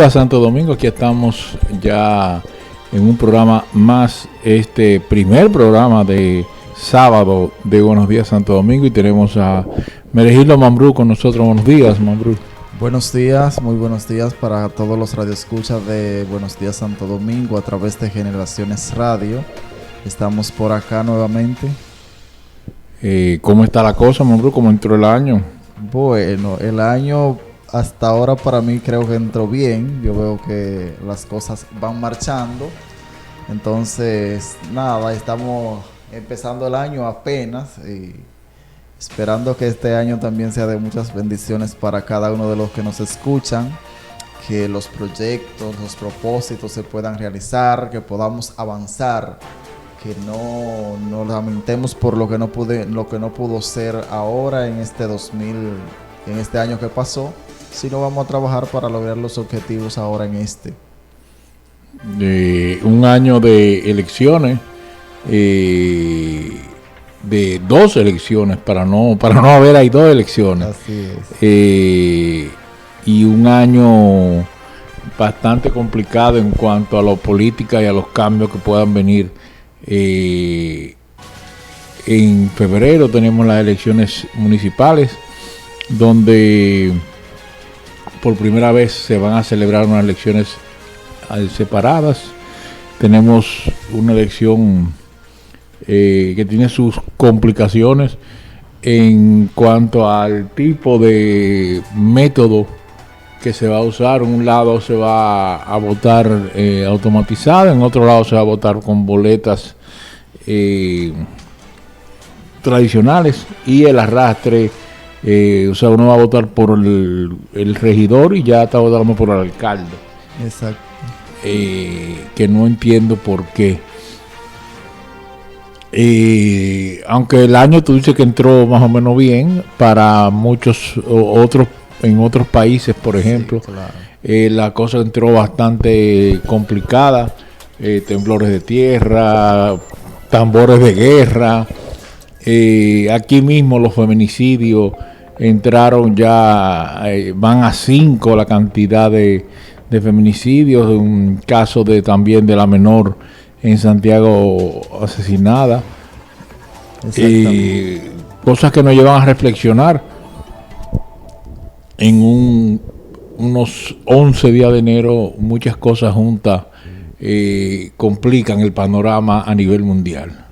días, Santo Domingo. Aquí estamos ya en un programa más, este primer programa de sábado de Buenos Días, Santo Domingo. Y tenemos a Meregildo Mambrú con nosotros. Buenos días, Mambrú. Buenos días, muy buenos días para todos los radioescuchas de Buenos Días Santo Domingo a través de Generaciones Radio. Estamos por acá nuevamente. ¿Cómo está la cosa, Mambrú? ¿Cómo entró el año? Bueno, el año hasta ahora para mí creo que entró bien. Yo veo que las cosas van marchando. Entonces, nada, estamos empezando el año apenas y esperando que este año también sea de muchas bendiciones para cada uno de los que nos escuchan, que los proyectos, los propósitos se puedan realizar, que podamos avanzar, que no lamentemos por lo que no pudo ser ahora en este 2000, en este año que pasó, sino vamos a trabajar para lograr los objetivos ahora en este. Un año de elecciones, de dos elecciones, para no haber ahí dos elecciones. Así es. Y un año bastante complicado en cuanto a la política y a los cambios que puedan venir. En febrero tenemos las elecciones municipales, donde por primera vez se van a celebrar unas elecciones separadas. Tenemos una elección que tiene sus complicaciones en cuanto al tipo de método que se va a usar. En un lado se va a votar automatizado, en otro lado se va a votar con boletas tradicionales y el arrastre, o sea, uno va a votar por el regidor y ya está votando por el alcalde. Exacto. Que no entiendo por qué. Aunque el año tú dices que entró más o menos bien para muchos otros, en otros países, por ejemplo, sí, claro. La cosa entró bastante complicada, temblores de tierra, tambores de guerra, aquí mismo los feminicidios entraron ya, van a 5 la cantidad de feminicidios, un caso también de la menor en Santiago asesinada, cosas que nos llevan a reflexionar. En unos 11 días de enero muchas cosas juntas complican el panorama a nivel mundial.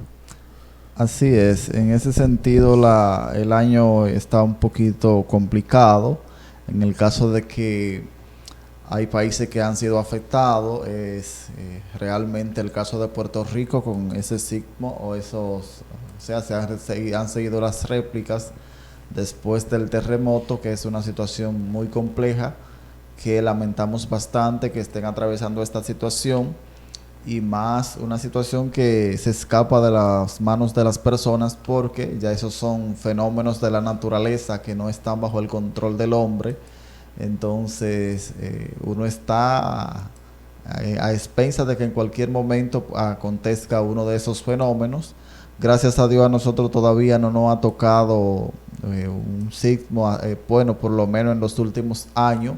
Así es, en ese sentido el año está un poquito complicado, en el caso de que hay países que han sido afectados, es realmente el caso de Puerto Rico con ese sismo o sea, han seguido las réplicas después del terremoto, que es una situación muy compleja, que lamentamos bastante que estén atravesando esta situación, y más una situación que se escapa de las manos de las personas, porque ya esos son fenómenos de la naturaleza que no están bajo el control del hombre. Entonces uno está a expensas de que en cualquier momento acontezca uno de esos fenómenos. Gracias a Dios a nosotros todavía no nos ha tocado un sismo, bueno, por lo menos en los últimos años,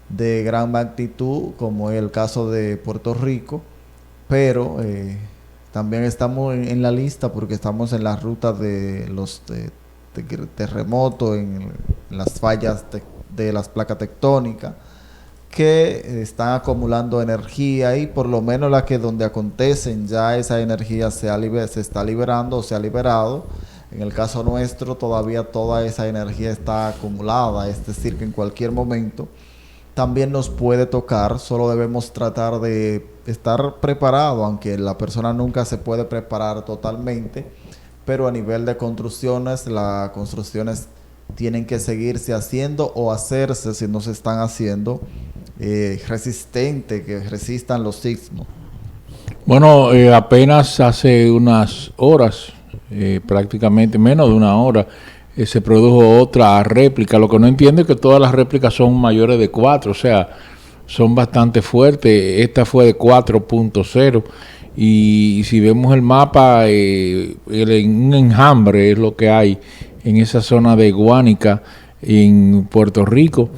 de gran magnitud, como es el caso de Puerto Rico, pero también estamos en la lista porque estamos en la ruta de los terremotos, en las fallas de las placas tectónicas, que están acumulando energía, y por lo menos la que donde acontecen ya esa energía se está liberando o se ha liberado. En el caso nuestro todavía toda esa energía está acumulada, es decir que en cualquier momento también nos puede tocar. Solo debemos tratar de estar preparados, aunque la persona nunca se puede preparar totalmente, pero a nivel de construcciones, las construcciones tienen que seguirse haciendo o hacerse, si no se están haciendo, resistentes, que resistan los sismos. Bueno, apenas hace unas horas, prácticamente menos de una hora, se produjo otra réplica. Lo que no entiendo es que todas las réplicas son mayores de 4, o sea, son bastante fuertes. Esta fue de 4.0 y si vemos el mapa, un enjambre es lo que hay en esa zona de Guánica, en Puerto Rico.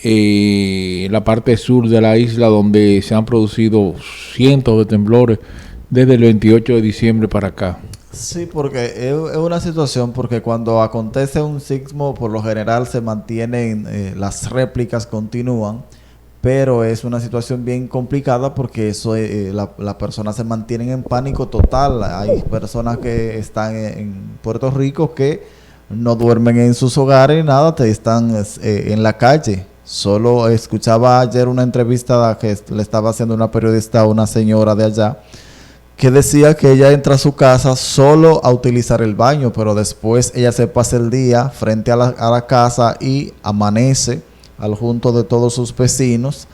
la parte sur de la isla, donde se han producido cientos de temblores desde el 28 de diciembre para acá. Sí, porque es una situación, porque cuando acontece un sismo, por lo general se mantienen, las réplicas continúan, pero es una situación bien complicada porque eso las personas se mantienen en pánico total. Hay personas que están en Puerto Rico que no duermen en sus hogares, nada, están en la calle. Solo escuchaba ayer una entrevista que le estaba haciendo una periodista a una señora de allá, que decía que ella entra a su casa solo a utilizar el baño, pero después ella se pasa el día frente a la casa y amanece al junto de todos sus vecinos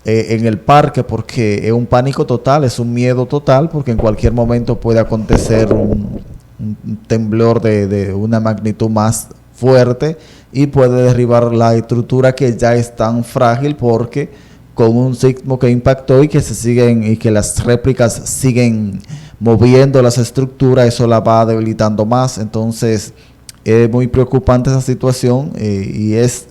en el parque, porque es un pánico total, es un miedo total, porque en cualquier momento puede acontecer un temblor de una magnitud más fuerte y puede derribar la estructura que ya es tan frágil, porque con un sismo que impactó y que las réplicas siguen moviendo las estructuras, eso la va debilitando más. Entonces es muy preocupante esa situación, y es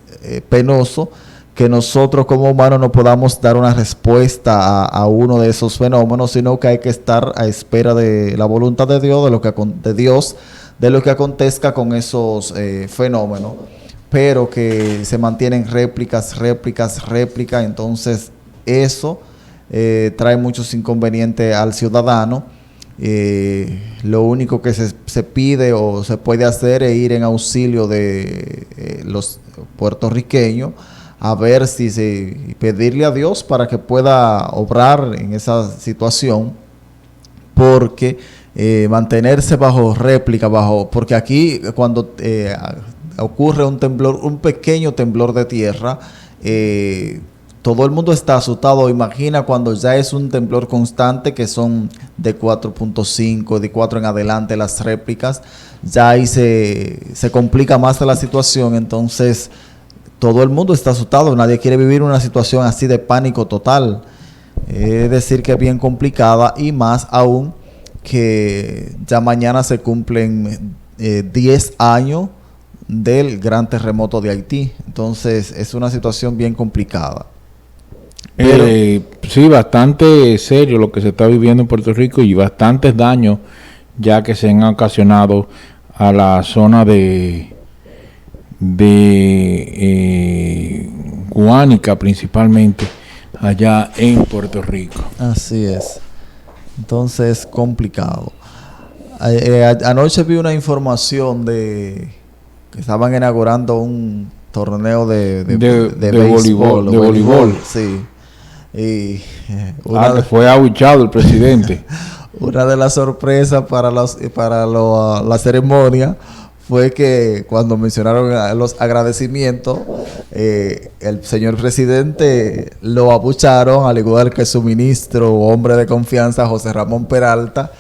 penoso que nosotros como humanos no podamos dar una respuesta a uno de esos fenómenos, sino que hay que estar a espera de la voluntad de Dios, de lo que acontezca con esos fenómenos, pero que se mantienen réplicas, entonces eso trae muchos inconvenientes al ciudadano. Lo único que se pide o se puede hacer es ir en auxilio de los puertorriqueños, a ver pedirle a Dios para que pueda obrar en esa situación, porque mantenerse bajo réplica, porque aquí cuando ocurre un temblor, un pequeño temblor de tierra, todo el mundo está asustado. Imagina cuando ya es un temblor constante, que son de 4.5, de 4 en adelante las réplicas, ya ahí se complica más la situación. Entonces todo el mundo está asustado, nadie quiere vivir una situación así de pánico total. Es decir, que es bien complicada, y más aún que ya mañana se cumplen 10 años del gran terremoto de Haití. Entonces es una situación bien complicada. Pero, sí, bastante serio lo que se está viviendo en Puerto Rico, y bastantes daños ya que se han ocasionado a la zona de Guánica, principalmente allá en Puerto Rico. Así es. Entonces, complicado. Anoche vi una información de que estaban inaugurando un torneo de voleibol. Sí. Y que fue abuchado el presidente. Una de las sorpresas para la ceremonia fue que cuando mencionaron los agradecimientos, el señor presidente lo abucharon, al igual que su ministro, hombre de confianza, José Ramón Peralta,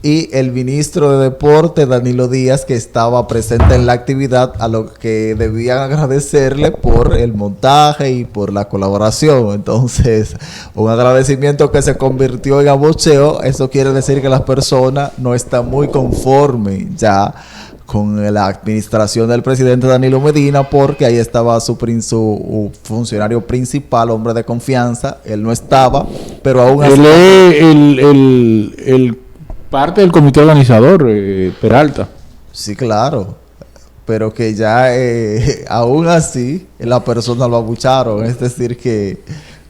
y el ministro de Deporte, Danilo Díaz, que estaba presente en la actividad, a lo que debían agradecerle por el montaje y por la colaboración. Entonces, un agradecimiento que se convirtió en abucheo. Eso quiere decir que las personas no están muy conformes ya con la administración del presidente Danilo Medina, porque ahí estaba su funcionario principal, hombre de confianza. Él no estaba, pero aún así... Él es el parte del comité organizador, Peralta. Sí, claro. Pero que ya aún así la persona lo abucharon. Es decir, que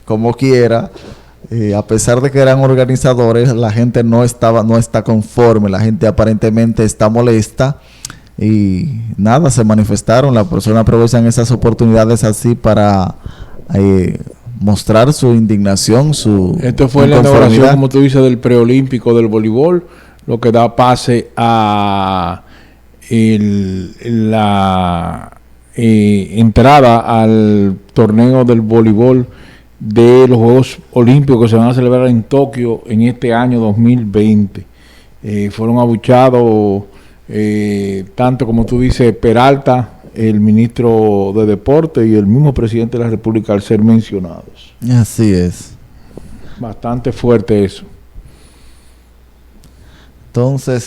como quiera, a pesar de que eran organizadores, la gente no está conforme. La gente aparentemente está molesta. Y nada, se manifestaron. Las personas aprovechan esas oportunidades así para mostrar su indignación, Esto fue la inauguración, como tú dices, del preolímpico del voleibol, lo que da pase a la entrada al torneo del voleibol de los Juegos Olímpicos que se van a celebrar en Tokio en este año 2020. Fueron abuchados tanto, como tú dices, Peralta, el ministro de Deporte, y el mismo presidente de la República, al ser mencionados. Así es. Bastante fuerte eso. Entonces,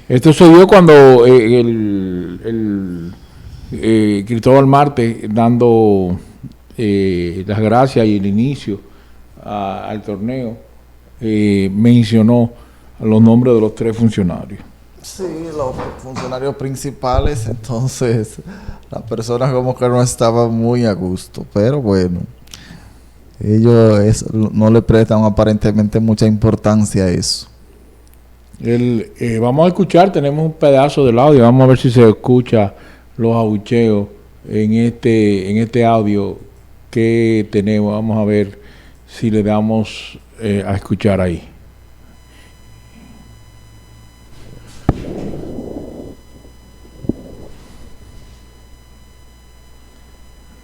esto se dio cuando Cristóbal Marte, dando las gracias y el inicio al torneo, mencionó los nombres de los 3 funcionarios. Sí, los funcionarios principales. Entonces las personas como que no estaban muy a gusto, pero bueno, ellos no le prestan aparentemente mucha importancia a eso. Vamos a escuchar, tenemos un pedazo del audio, vamos a ver si se escucha los abucheos en este audio que tenemos. Vamos a ver si le damos a escuchar ahí.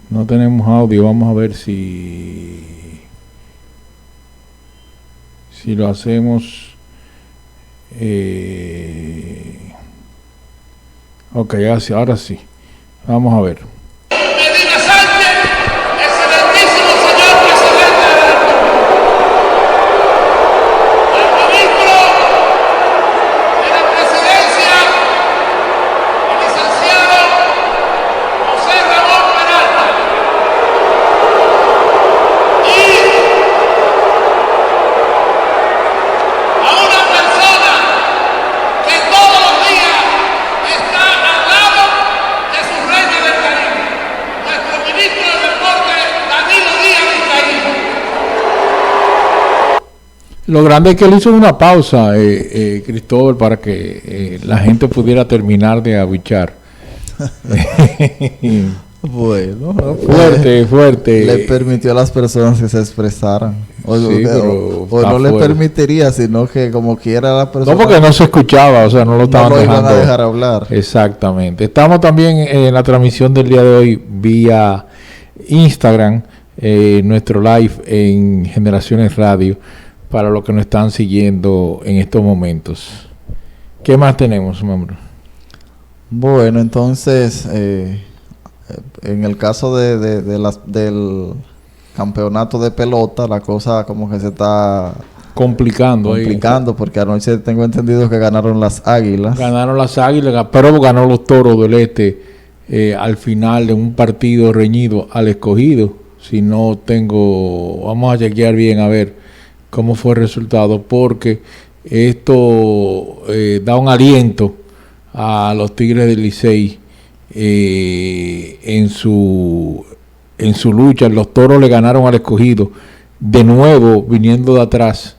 No tenemos audio, vamos a ver si lo hacemos. Ok, ahora sí. Vamos a ver. Medina Sánchez, excelentísimo señor presidente de la República, el ministro de la presidencia, el licenciado José Ramón Peralta, y a una persona que todos los días está al lado de su reina del Caribe, nuestro ministro de Deporte, Danilo Díaz Vizcaíno. Lo grande es que él hizo una pausa, Cristóbal, para que la gente pudiera terminar de abuchar. Bueno, fuerte. Le permitió a las personas que se expresaran. O no le permitiría, sino que como quiera la persona. No, porque no se escuchaba, o sea, no lo estaban iban dejando. a dejar hablar. Exactamente. Estamos también en la transmisión del día de hoy vía Instagram, nuestro live en Generaciones Radio, para los que nos están siguiendo en estos momentos. ¿Qué más tenemos, miembro? Bueno, entonces, en el caso del campeonato de pelota, la cosa como que se está complicando, porque anoche tengo entendido que ganaron las Águilas. Ganaron las Águilas, pero ganó los Toros del Este al final de un partido reñido al Escogido. Si no tengo, vamos a chequear bien a ver cómo fue el resultado, porque esto da un aliento a los Tigres del Licey en su lucha. Los Toros le ganaron al Escogido de nuevo viniendo de atrás.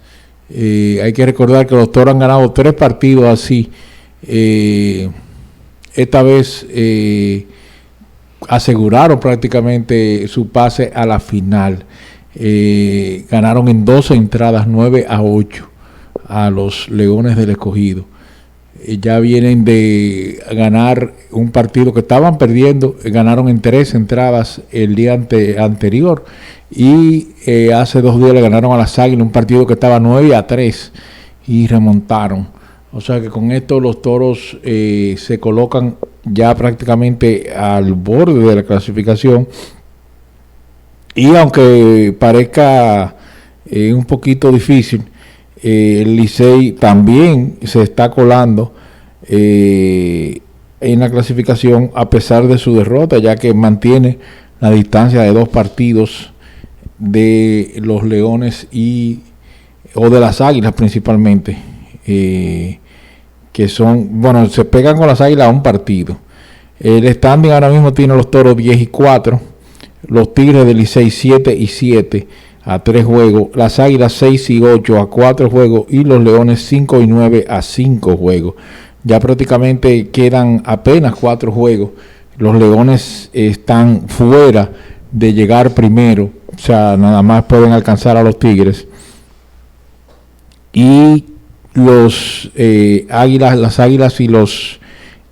Hay que recordar que los Toros han ganado 3 partidos así. Esta vez aseguraron prácticamente su pase a la final. Ganaron en 12 entradas 9-8 a los Leones del Escogido. Ya vienen de ganar un partido que estaban perdiendo, ganaron en 3 entradas el día anterior, y hace 2 días le ganaron a las Águilas un partido que estaba 9-3 y remontaron. O sea que con esto los Toros se colocan ya prácticamente al borde de la clasificación, y aunque parezca un poquito difícil, el Licey también se está colando en la clasificación a pesar de su derrota, ya que mantiene la distancia de 2 partidos de los Leones o de las Águilas principalmente, que son, bueno, se pegan con las Águilas a un partido. El standing ahora mismo tiene los Toros 10-4, los Tigres del Licey 7-7 a 3 juegos, las Águilas 6-8 a 4 juegos, y los Leones 5-9 a 5 juegos. Ya prácticamente quedan apenas 4 juegos. Los Leones están fuera de llegar primero, o sea, nada más pueden alcanzar a los Tigres. Y los las Águilas y los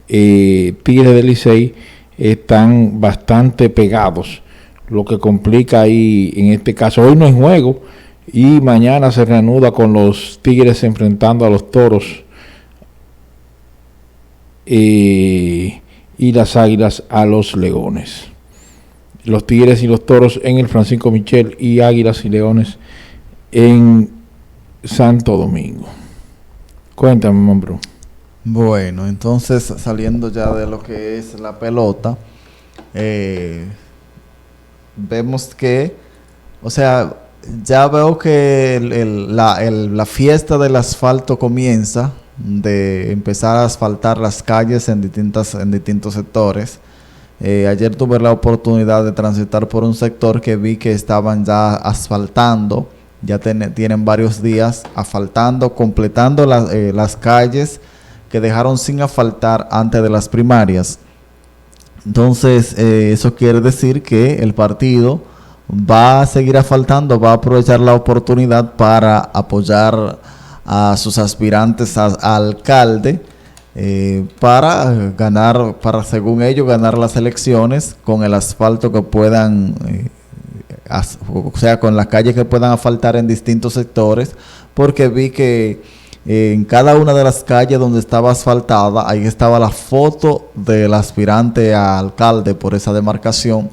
Tigres del Licey están bastante pegados, lo que complica ahí en este caso. Hoy no hay juego y mañana se reanuda con los Tigres enfrentando a los Toros y las Águilas a los Leones. Los Tigres y los Toros en el Francisco Michel, y Águilas y Leones en Santo Domingo. Cuéntame, hombre. Bueno, entonces saliendo ya de lo que es la pelota, vemos que, o sea, ya veo que la fiesta del asfalto comienza, de empezar a asfaltar las calles en distintos sectores. Ayer tuve la oportunidad de transitar por un sector que vi que estaban ya asfaltando, ya tienen varios días asfaltando, completando las calles que dejaron sin asfaltar antes de las primarias. Entonces, eso quiere decir que el partido va a seguir asfaltando, va a aprovechar la oportunidad para apoyar a sus aspirantes a alcalde, para ganar, para según ellos ganar las elecciones con el asfalto que puedan, o sea, con las calles que puedan asfaltar en distintos sectores, porque vi que en cada una de las calles donde estaba asfaltada, ahí estaba la foto del aspirante a alcalde por esa demarcación.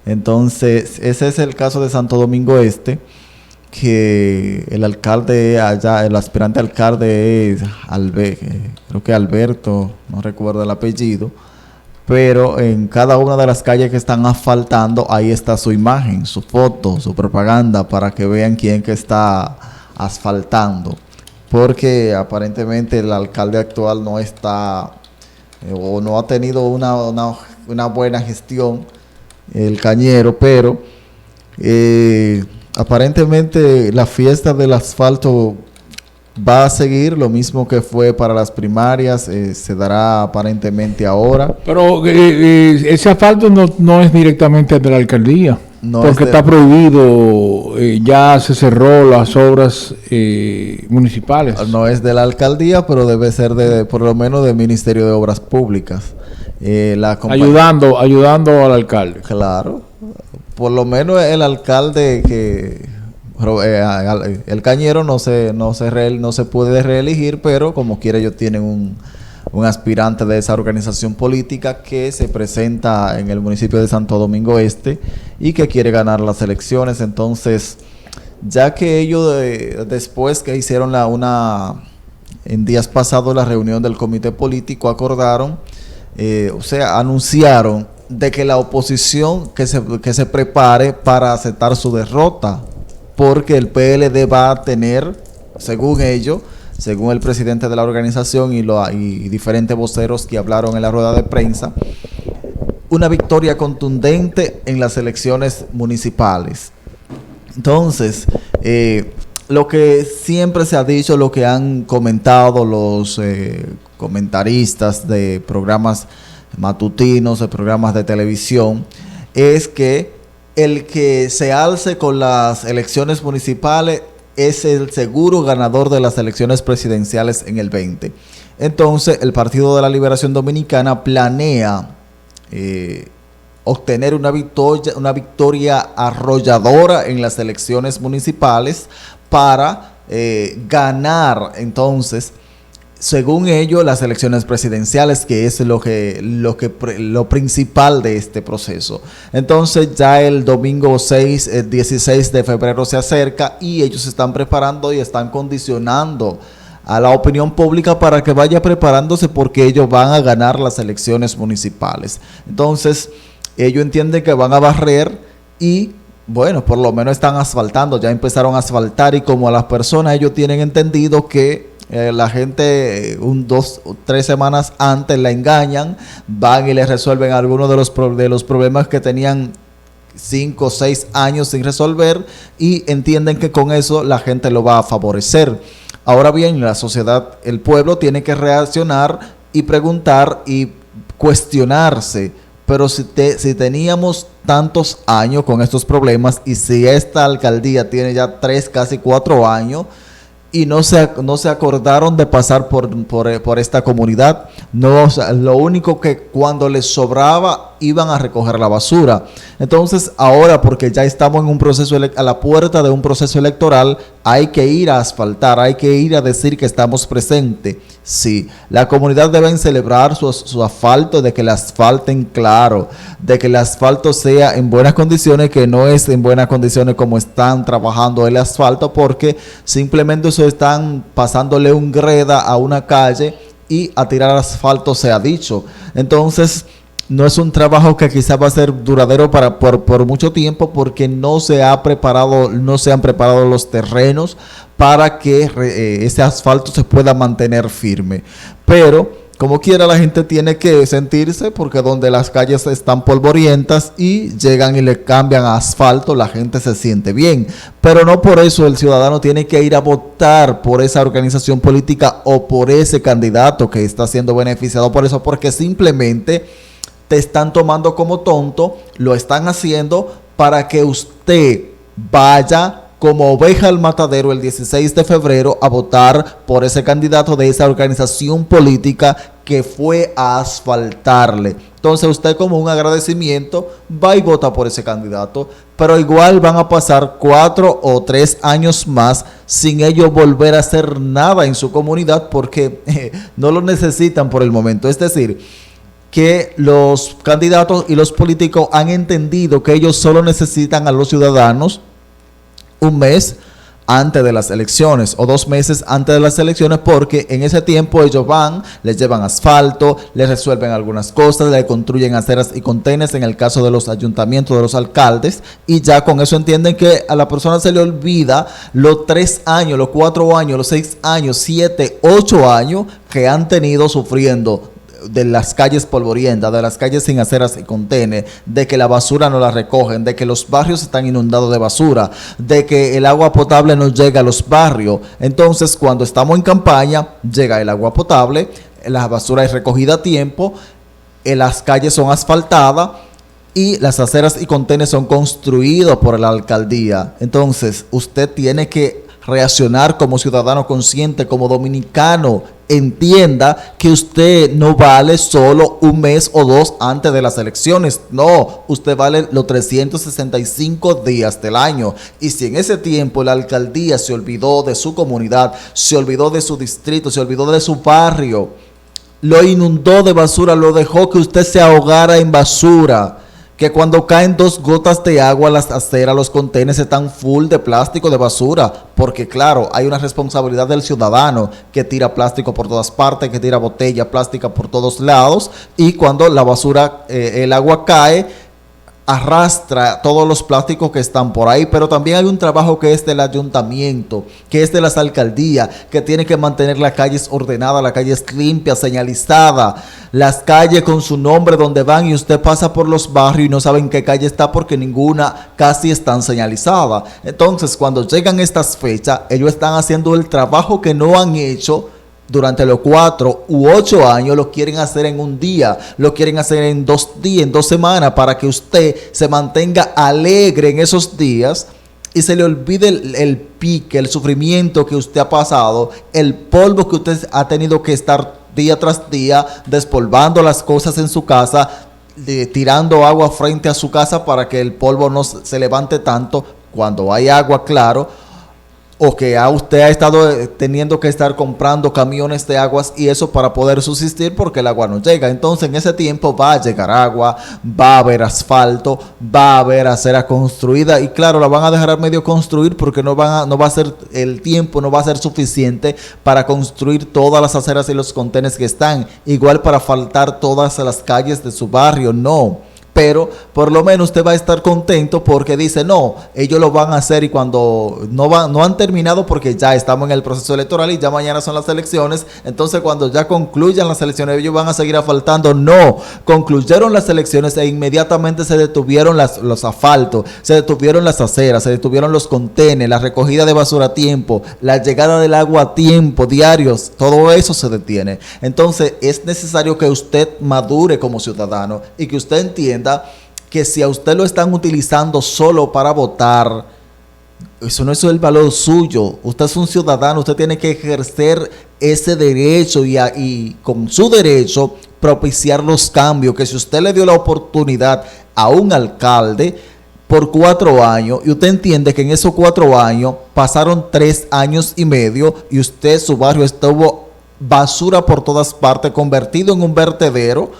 Entonces, ese es el caso de Santo Domingo Este, que el alcalde allá, el aspirante alcalde es creo que Alberto, no recuerdo el apellido, pero en cada una de las calles que están asfaltando, ahí está su imagen, su foto, su propaganda, para que vean quién que está asfaltando, porque aparentemente el alcalde actual no está, o no ha tenido una buena gestión, el Cañero, pero aparentemente la fiesta del asfalto va a seguir, lo mismo que fue para las primarias, se dará aparentemente ahora. Pero ese asfalto no es directamente de la alcaldía, No porque está prohibido, ya se cerró las obras municipales. No es de la alcaldía, pero debe ser por lo menos del Ministerio de Obras Públicas. Ayudando al alcalde. Claro, por lo menos el alcalde el Cañero no se puede reelegir, pero como quiera ellos tienen un aspirante de esa organización política que se presenta en el municipio de Santo Domingo Este y que quiere ganar las elecciones. Entonces, ya que ellos después que hicieron en días pasados la reunión del comité político, acordaron, anunciaron de que la oposición que se prepare para aceptar su derrota, porque el PLD va a tener, según ellos, según el presidente de la organización y diferentes voceros que hablaron en la rueda de prensa, una victoria contundente en las elecciones municipales. Entonces, lo que siempre se ha dicho, lo que han comentado los comentaristas de programas matutinos, de programas de televisión, es que el que se alce con las elecciones municipales es el seguro ganador de las elecciones presidenciales en el 20. Entonces, el Partido de la Liberación Dominicana planea obtener una victoria arrolladora en las elecciones municipales para ganar, entonces, según ellos, las elecciones presidenciales, que es lo principal de este proceso. Entonces, ya el domingo 16 de febrero se acerca y ellos se están preparando y están condicionando a la opinión pública para que vaya preparándose, porque ellos van a ganar las elecciones municipales. Entonces, ellos entienden que van a barrer y, bueno, por lo menos están asfaltando, ya empezaron a asfaltar, y como a las personas ellos tienen entendido que la gente 2 o 3 semanas antes la engañan, van y les resuelven algunos de los problemas que tenían 5 o 6 años sin resolver, y entienden que con eso la gente lo va a favorecer. Ahora bien, la sociedad, el pueblo tiene que reaccionar y preguntar y cuestionarse. Pero si teníamos tantos años con estos problemas, y si esta alcaldía tiene ya 3, casi 4 años, y no se acordaron de pasar por esta comunidad, lo único que cuando les sobraba iban a recoger la basura. Entonces, ahora, porque ya estamos en un proceso a la puerta de un proceso electoral, hay que ir a asfaltar, hay que ir a decir que estamos presentes. Sí, la comunidad debe celebrar su asfalto, de que el asfalten claro, de que el asfalto sea en buenas condiciones, que no es en buenas condiciones como están trabajando el asfalto, porque simplemente eso están pasándole un greda a una calle y a tirar asfalto, se ha dicho. Entonces, no es un trabajo que quizás va a ser duradero por mucho tiempo, porque no se han preparado los terrenos para que ese asfalto se pueda mantener firme. Pero como quiera, la gente tiene que sentirse, porque donde las calles están polvorientas y llegan y le cambian a asfalto, la gente se siente bien. Pero no por eso el ciudadano tiene que ir a votar por esa organización política o por ese candidato que está siendo beneficiado por eso, porque simplemente te están tomando como tonto, lo están haciendo para que usted vaya como oveja al matadero el 16 de febrero a votar por ese candidato de esa organización política que fue a asfaltarle. Entonces usted, como un agradecimiento, va y vota por ese candidato, pero igual van a pasar 4 o 3 años más sin ellos volver a hacer nada en su comunidad, porque no lo necesitan por el momento. Es decir, que los candidatos y los políticos han entendido que ellos solo necesitan a los ciudadanos un mes antes de las elecciones o 2 meses antes de las elecciones, porque en ese tiempo ellos van, les llevan asfalto, les resuelven algunas cosas, les construyen aceras y contenes en el caso de los ayuntamientos, de los alcaldes, y ya con eso entienden que a la persona se le olvida los 3 años, los 4 años, los 6 años, 7, 8 años que han tenido sufriendo de las calles polvorientas, de las calles sin aceras y contenes, de que la basura no la recogen, de que los barrios están inundados de basura, de que el agua potable no llega a los barrios. Entonces, cuando estamos en campaña, llega el agua potable, la basura es recogida a tiempo, las calles son asfaltadas y las aceras y contenes son construidos por la alcaldía. Entonces, usted tiene que reaccionar como ciudadano consciente, como dominicano. Entienda que usted no vale solo un mes o 2 antes de las elecciones. No, usted vale los 365 días del año. Y si en ese tiempo la alcaldía se olvidó de su comunidad, se olvidó de su distrito, se olvidó de su barrio, lo inundó de basura, lo dejó que usted se ahogara en basura, que cuando caen 2 gotas de agua, las aceras, los contenedores están full de plástico, de basura, porque claro, hay una responsabilidad del ciudadano que tira plástico por todas partes, que tira botella plástica por todos lados, y cuando la basura, el agua cae, arrastra todos los plásticos que están por ahí. Pero también hay un trabajo que es del ayuntamiento, que es de las alcaldías, que tiene que mantener las calles ordenadas, las calles limpias, señalizadas, las calles con su nombre donde van, y usted pasa por los barrios y no sabe en qué calle está porque ninguna casi están señalizadas. Entonces, cuando llegan estas fechas, ellos están haciendo el trabajo que no han hecho durante los 4 u 8 años, lo quieren hacer en un día, lo quieren hacer en 2 días, en 2 semanas, para que usted se mantenga alegre en esos días y se le olvide el pique, el sufrimiento que usted ha pasado, el polvo que usted ha tenido que estar día tras día despolvando las cosas en su casa, tirando agua frente a su casa para que el polvo no se levante tanto cuando hay agua, claro. O que usted ha estado teniendo que estar comprando camiones de aguas y eso para poder subsistir, porque el agua no llega. Entonces en ese tiempo va a llegar agua, va a haber asfalto, va a haber acera construida, y claro, la van a dejar a medio construir porque no va a ser el tiempo, no va a ser suficiente para construir todas las aceras y los contenes que están, igual para asfaltar todas las calles de su barrio, no. Pero por lo menos usted va a estar contento porque dice, no, ellos lo van a hacer, y cuando no han terminado, porque ya estamos en el proceso electoral y ya mañana son las elecciones, entonces cuando ya concluyan las elecciones ellos van a seguir asfaltando. No, concluyeron las elecciones e inmediatamente se detuvieron los asfaltos, se detuvieron las aceras, se detuvieron los contenes, la recogida de basura a tiempo, la llegada del agua a tiempo, diarios, todo eso se detiene. Entonces es necesario que usted madure como ciudadano y que usted entienda que si a usted lo están utilizando solo para votar, eso no es el valor suyo. Usted es un ciudadano, usted tiene que ejercer ese derecho y con su derecho propiciar los cambios. Que si usted le dio la oportunidad a un alcalde por 4 años y usted entiende que en esos 4 años pasaron 3 años y medio y usted, su barrio estuvo basura por todas partes, convertido en un vertedero,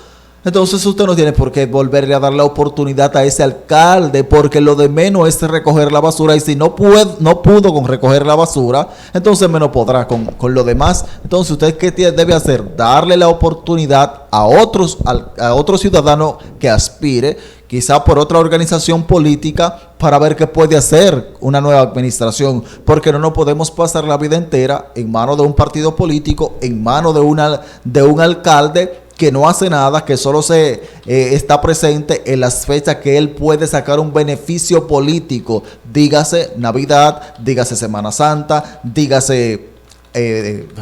Entonces usted no tiene por qué volverle a dar la oportunidad a ese alcalde, porque lo de menos es recoger la basura, y si no pudo con recoger la basura, entonces menos podrá con lo demás. Entonces usted, ¿qué debe hacer? Darle la oportunidad a otro ciudadano que aspire, quizá por otra organización política, para ver qué puede hacer una nueva administración, porque no nos podemos pasar la vida entera en manos de un partido político, en manos de un alcalde que no hace nada, que solo está presente en las fechas que él puede sacar un beneficio político, dígase Navidad, dígase Semana Santa, dígase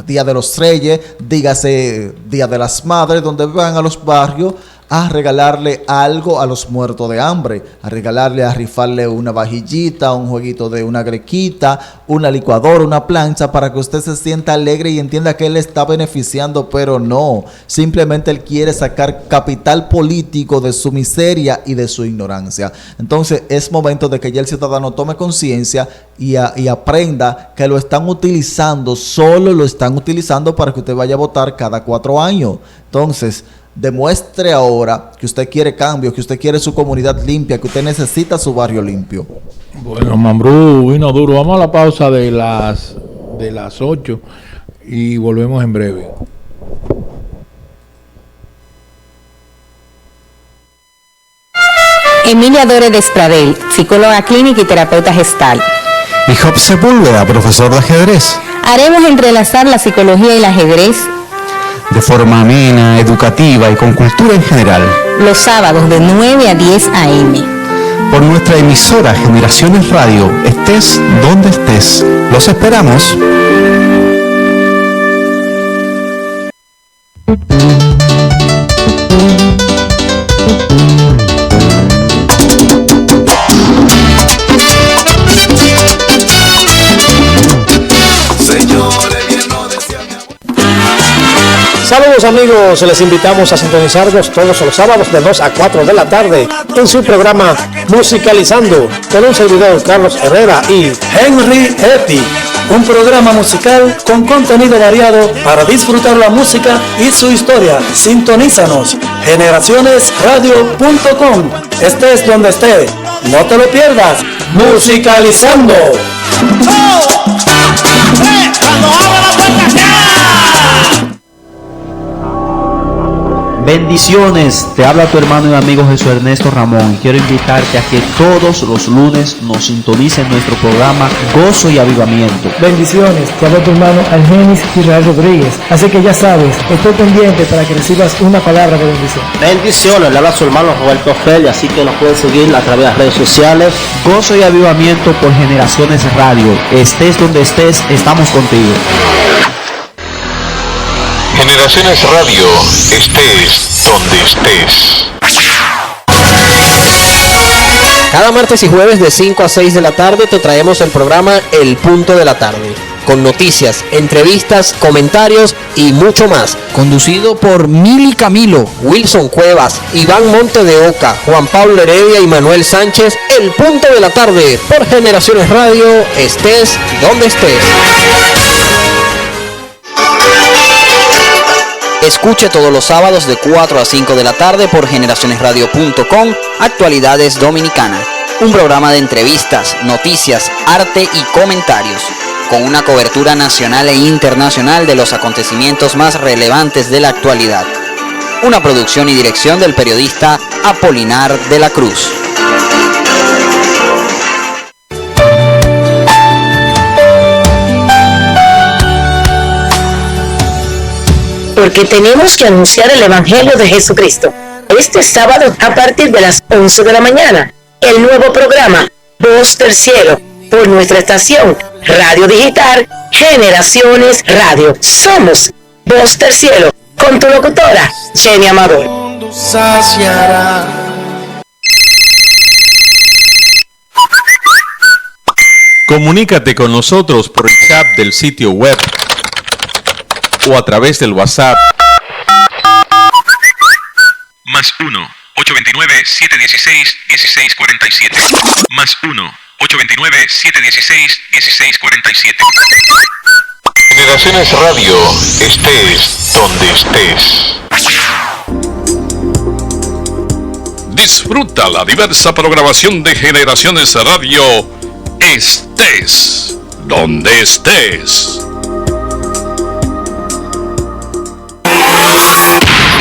Día de los Reyes, dígase Día de las Madres, donde van a los barrios a regalarle algo a los muertos de hambre, a rifarle una vajillita, un jueguito de una grequita, una licuadora, una plancha, para que usted se sienta alegre y entienda que él está beneficiando, pero no, simplemente él quiere sacar capital político de su miseria y de su ignorancia. Entonces es momento de que ya el ciudadano tome conciencia y aprenda que lo están utilizando, solo lo están utilizando para que usted vaya a votar cada 4 años. Entonces, demuestre ahora que usted quiere cambio, que usted quiere su comunidad limpia, que usted necesita su barrio limpio. Bueno, Mambrú vino duro. Vamos a la pausa de las 8 y volvemos en breve. Emilia Dore Despradel, psicóloga clínica y terapeuta gestal. Y Job Sepúlveda, profesor de ajedrez. Haremos entrelazar la psicología y el ajedrez de forma amena, educativa y con cultura en general. Los sábados de 9 a 10 a.m. Por nuestra emisora Generaciones Radio, estés donde estés. Los esperamos. Saludos amigos, les invitamos a sintonizarnos todos los sábados de 2 a 4 de la tarde en su programa Musicalizando con un servidor Carlos Herrera y Henry Epi, un programa musical con contenido variado para disfrutar la música y su historia. Sintonízanos, generacionesradio.com, estés donde estés, no te lo pierdas. Musicalizando. Bendiciones, te habla tu hermano y amigo Jesús Ernesto Ramón y quiero invitarte a que todos los lunes nos sintonicen nuestro programa Gozo y Avivamiento. Bendiciones, te habla tu hermano Argenis Israel Rodríguez, así que ya sabes, estoy pendiente para que recibas una palabra de bendición. Bendiciones, le habla su hermano Roberto Feli, así que nos puedes seguir a través de las redes sociales. Gozo y Avivamiento por Generaciones Radio, estés donde estés, estamos contigo. Generaciones Radio, estés donde estés. Cada martes y jueves de 5 a 6 de la tarde te traemos el programa El Punto de la Tarde, con noticias, entrevistas, comentarios y mucho más. Conducido por Mili Camilo, Wilson Cuevas, Iván Monte de Oca, Juan Pablo Heredia y Manuel Sánchez. El Punto de la Tarde por Generaciones Radio, estés donde estés. Escuche todos los sábados de 4 a 5 de la tarde por generacionesradio.com, Actualidades Dominicana. Un programa de entrevistas, noticias, arte y comentarios, con una cobertura nacional e internacional de los acontecimientos más relevantes de la actualidad. Una producción y dirección del periodista Apolinar de la Cruz. Porque tenemos que anunciar el Evangelio de Jesucristo. Este sábado a partir de las 11 de la mañana, el nuevo programa Voz del Cielo, por nuestra estación Radio Digital Generaciones Radio. Somos Voz del Cielo, con tu locutora Jenny Amador. Comunícate con nosotros por el chat del sitio web o a través del WhatsApp +1-829-716-1647 +1-829-716-1647. Generaciones Radio, estés donde estés. Disfruta la diversa programación de Generaciones Radio, estés donde estés.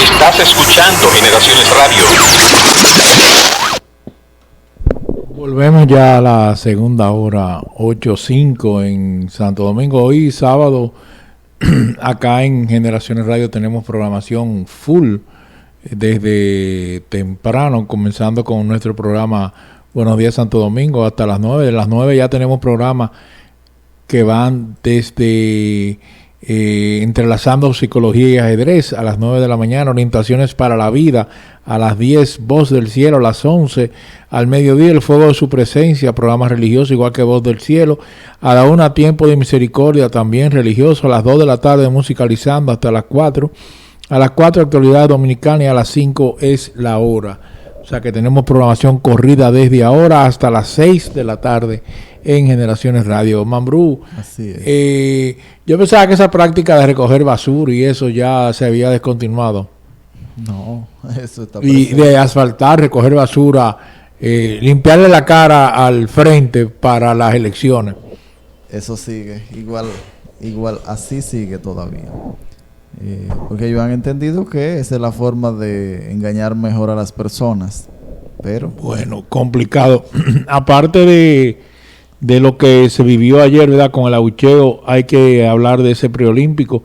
Estás escuchando Generaciones Radio. Volvemos ya a la segunda hora, 8:05 en Santo Domingo. Hoy sábado, acá en Generaciones Radio tenemos programación full desde temprano, comenzando con nuestro programa Buenos Días Santo Domingo hasta las 9. De las 9 ya tenemos programas que van desde entrelazando psicología y ajedrez a las 9 de la mañana, orientaciones para la vida a las 10, Voz del Cielo a las 11, al mediodía el fuego de su presencia, programa religioso igual que Voz del Cielo, a la 1 Tiempo de Misericordia también religioso, a las 2 de la tarde musicalizando hasta las 4, a las 4 actualidad dominicana y a las 5 es la hora. O sea que tenemos programación corrida desde ahora hasta las 6 de la tarde en Generaciones Radio. Mambrú, así es. Yo pensaba que esa práctica de recoger basura y eso ya se había descontinuado. No, eso está presente. Y de asfaltar, recoger basura, limpiarle la cara al frente para las elecciones. Eso sigue, igual así sigue todavía. Porque ellos han entendido que esa es la forma de engañar mejor a las personas. Pero bueno, complicado. Aparte de lo que se vivió ayer, ¿verdad? Con el abucheo, hay que hablar de ese preolímpico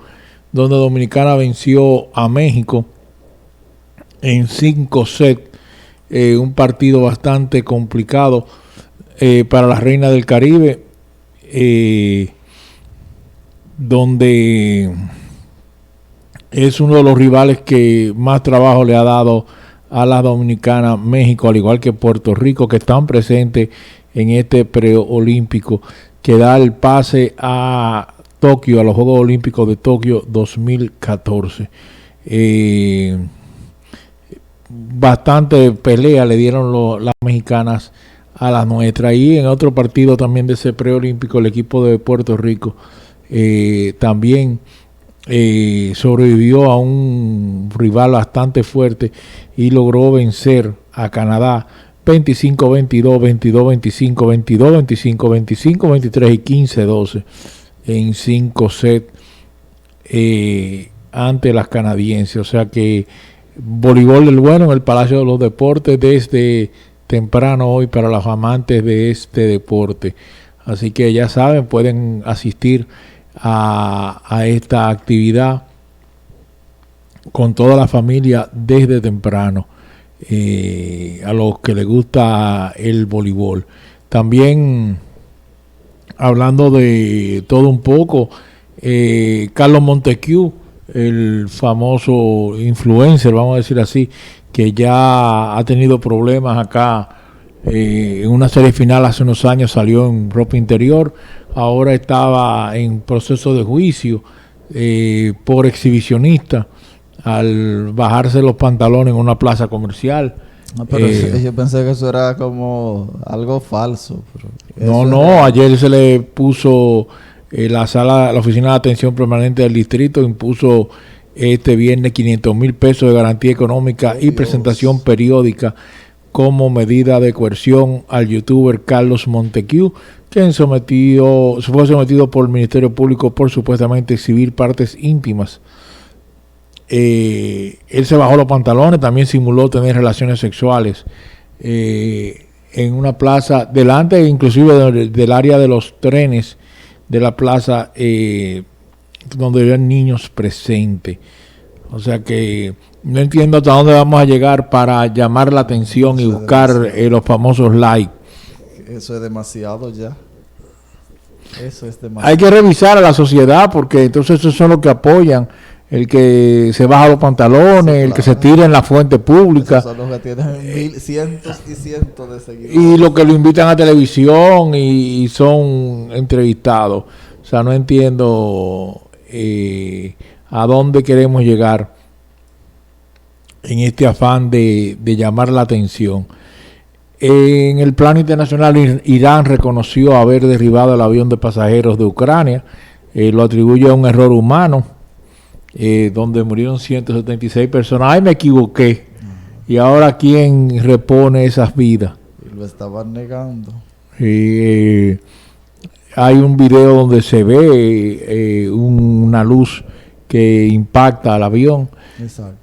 donde Dominicana venció a México en 5 sets, un partido bastante complicado para la Reina del Caribe, donde es uno de los rivales que más trabajo le ha dado a la Dominicana, México, al igual que Puerto Rico, que están presentes en este preolímpico que da el pase a Tokio, a los Juegos Olímpicos de Tokio 2014. Bastante pelea le dieron las mexicanas a las nuestras. Y en otro partido también de ese preolímpico, el equipo de Puerto Rico también sobrevivió a un rival bastante fuerte y logró vencer a Canadá 25-22, 22-25, 22-25, 25-23 y 15-12 en 5 sets ante las canadienses. O sea que voleibol del bueno en el Palacio de los Deportes desde temprano hoy para los amantes de este deporte. Así que ya saben, pueden asistir a esta actividad con toda la familia desde temprano, a los que les gusta el voleibol. También hablando de todo un poco, Carlos Montecu, el famoso influencer, vamos a decir así, que ya ha tenido problemas acá en una serie final hace unos años, salió en ropa interior, ahora estaba en proceso de juicio por exhibicionista al bajarse los pantalones en una plaza comercial. No, pero yo pensé que eso era como algo falso. No, ayer se le puso la oficina de atención permanente del distrito impuso este viernes 500,000 pesos de garantía económica y presentación periódica como medida de coerción al youtuber Carlos Montecu, quien fue sometido por el Ministerio Público por supuestamente exhibir partes íntimas. Él se bajó los pantalones, también simuló tener relaciones sexuales en una plaza, delante inclusive del área de los trenes de la plaza, donde había niños presentes. O sea que no entiendo hasta dónde vamos a llegar para llamar la atención y buscar los famosos likes. Eso es demasiado ya. Eso es demasiado. Hay que revisar a la sociedad, porque entonces esos son los que apoyan el que se baja los pantalones, sí, el que se tira en la fuente pública. Esos son los que tienen cientos y cientos de seguidores. Y los que lo invitan a televisión y son entrevistados. O sea, no entiendo a dónde queremos llegar en este afán de llamar la atención. En el plano internacional, Irán reconoció haber derribado el avión de pasajeros de Ucrania. Lo atribuye a un error humano, donde murieron 176 personas. Ay, me equivoqué. Y ahora, ¿quién repone esas vidas? Y lo estaban negando. Hay un video donde se ve una luz que impacta al avión. Exacto.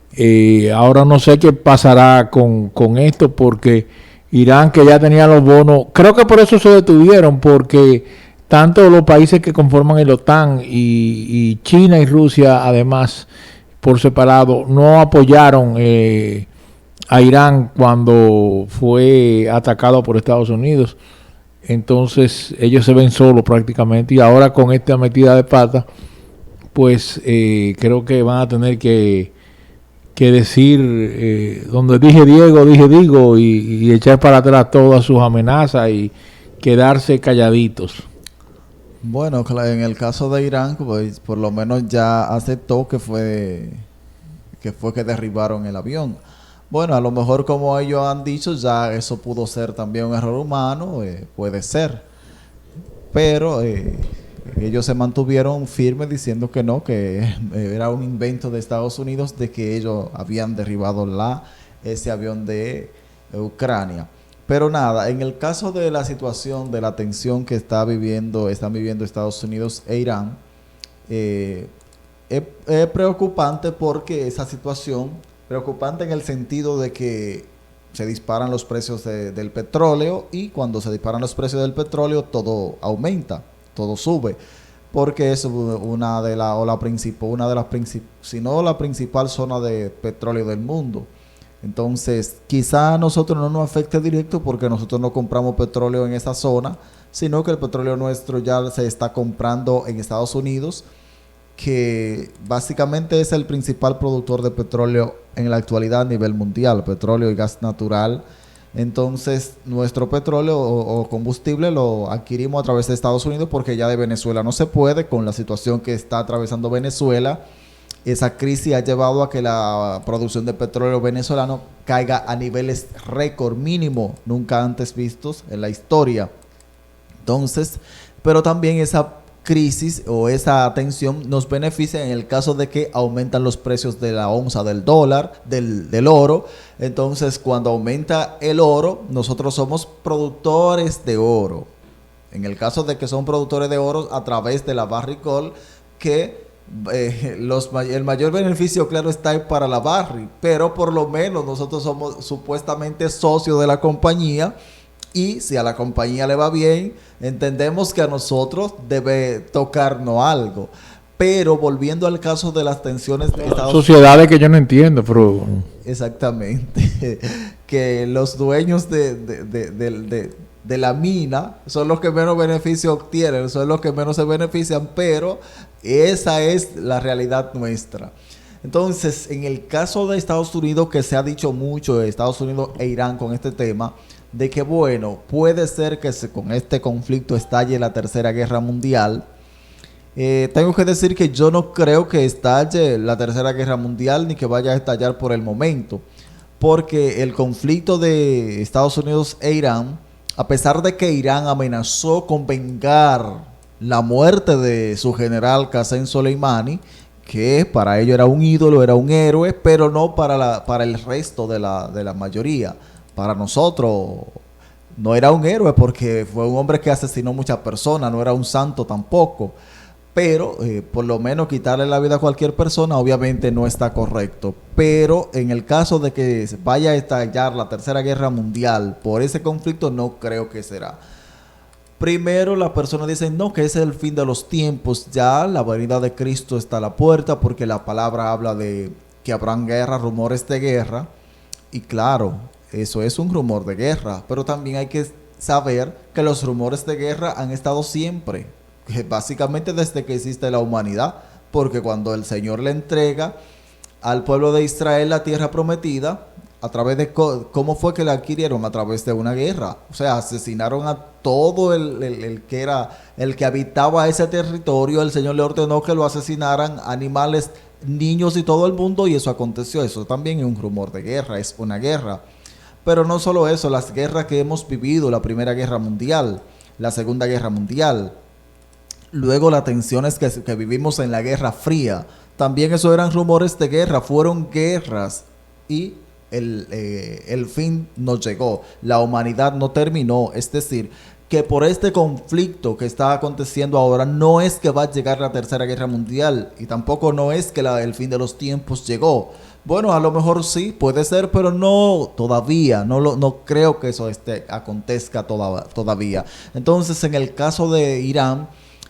Ahora no sé qué pasará con esto, porque Irán, que ya tenía los bonos, creo que por eso se detuvieron, porque tanto los países que conforman el OTAN y China y Rusia, además, por separado, no apoyaron a Irán cuando fue atacado por Estados Unidos. Entonces ellos se ven solos prácticamente, y ahora con esta metida de pata, pues creo que van a tener que decir, donde dije Diego, dije digo, y echar para atrás todas sus amenazas y quedarse calladitos. Bueno, en el caso de Irán, pues por lo menos ya aceptó que fue que derribaron el avión. Bueno, a lo mejor, como ellos han dicho, ya eso pudo ser también un error humano, puede ser. Pero ellos se mantuvieron firmes diciendo que no, que era un invento de Estados Unidos, de que ellos habían derribado ese avión de Ucrania. Pero nada, en el caso de la situación de la tensión que están viviendo Estados Unidos e Irán, es preocupante, porque esa situación, preocupante en el sentido de que se disparan los precios del petróleo, y cuando se disparan los precios del petróleo todo aumenta, todo sube, porque es si no la principal zona de petróleo del mundo. Entonces, quizá a nosotros no nos afecte directo, porque nosotros no compramos petróleo en esa zona, sino que el petróleo nuestro ya se está comprando en Estados Unidos, que básicamente es el principal productor de petróleo en la actualidad a nivel mundial, petróleo y gas natural. Entonces, nuestro petróleo o combustible lo adquirimos a través de Estados Unidos, porque ya de Venezuela no se puede, con la situación que está atravesando Venezuela. Esa crisis ha llevado a que la producción de petróleo venezolano caiga a niveles récord mínimo, nunca antes vistos en la historia. Entonces, pero también esa crisis o esa tensión nos beneficia en el caso de que aumentan los precios de la onza del dólar, del oro. Entonces, cuando aumenta el oro, nosotros somos productores de oro. En el caso de que son productores de oro a través de la Barrick-Gold, que el mayor beneficio, claro está, para la Barrick, pero por lo menos nosotros somos supuestamente socios de la compañía. Y si a la compañía le va bien, entendemos que a nosotros debe tocarnos algo. Pero volviendo al caso de las tensiones de Estados Unidos, sociedades que yo no entiendo, pero exactamente, que los dueños de la mina son los que menos beneficio obtienen, son los que menos se benefician, pero esa es la realidad nuestra. Entonces, en el caso de Estados Unidos, que se ha dicho mucho de Estados Unidos e Irán con este tema, de que bueno, puede ser que con este conflicto estalle la Tercera Guerra Mundial. Tengo que decir que yo no creo que estalle la Tercera Guerra Mundial, ni que vaya a estallar por el momento, porque el conflicto de Estados Unidos e Irán, a pesar de que Irán amenazó con vengar la muerte de su general Qasem Soleimani, que para ello era un ídolo, era un héroe, pero no para el resto de la mayoría. Para nosotros no era un héroe, porque fue un hombre que asesinó muchas personas, no era un santo tampoco. Pero por lo menos quitarle la vida a cualquier persona obviamente no está correcto. Pero en el caso de que vaya a estallar la Tercera Guerra Mundial por ese conflicto, no creo que será. Primero, las personas dicen no, que ese es el fin de los tiempos, ya la venida de Cristo está a la puerta, porque la palabra habla de que habrán guerra, rumores de guerra. Y claro, eso es un rumor de guerra, pero también hay que saber que los rumores de guerra han estado siempre, básicamente desde que existe la humanidad, porque cuando el Señor le entrega al pueblo de Israel la tierra prometida, a través de cómo fue que la adquirieron, a través de una guerra. O sea, asesinaron a todo el que habitaba ese territorio. El Señor le ordenó que lo asesinaran, animales, niños y todo el mundo, y eso aconteció. Eso también es un rumor de guerra, es una guerra. Pero no solo eso, las guerras que hemos vivido, la Primera Guerra Mundial, la Segunda Guerra Mundial, luego las tensiones que vivimos en la Guerra Fría, también eso eran rumores de guerra, fueron guerras. Y el fin no llegó, la humanidad no terminó. Es decir, que por este conflicto que está aconteciendo ahora no es que va a llegar la Tercera Guerra Mundial y tampoco no es que el fin de los tiempos llegó. Bueno, a lo mejor sí, puede ser, pero no todavía, no creo que eso acontezca todavía. Entonces, en el caso de Irán,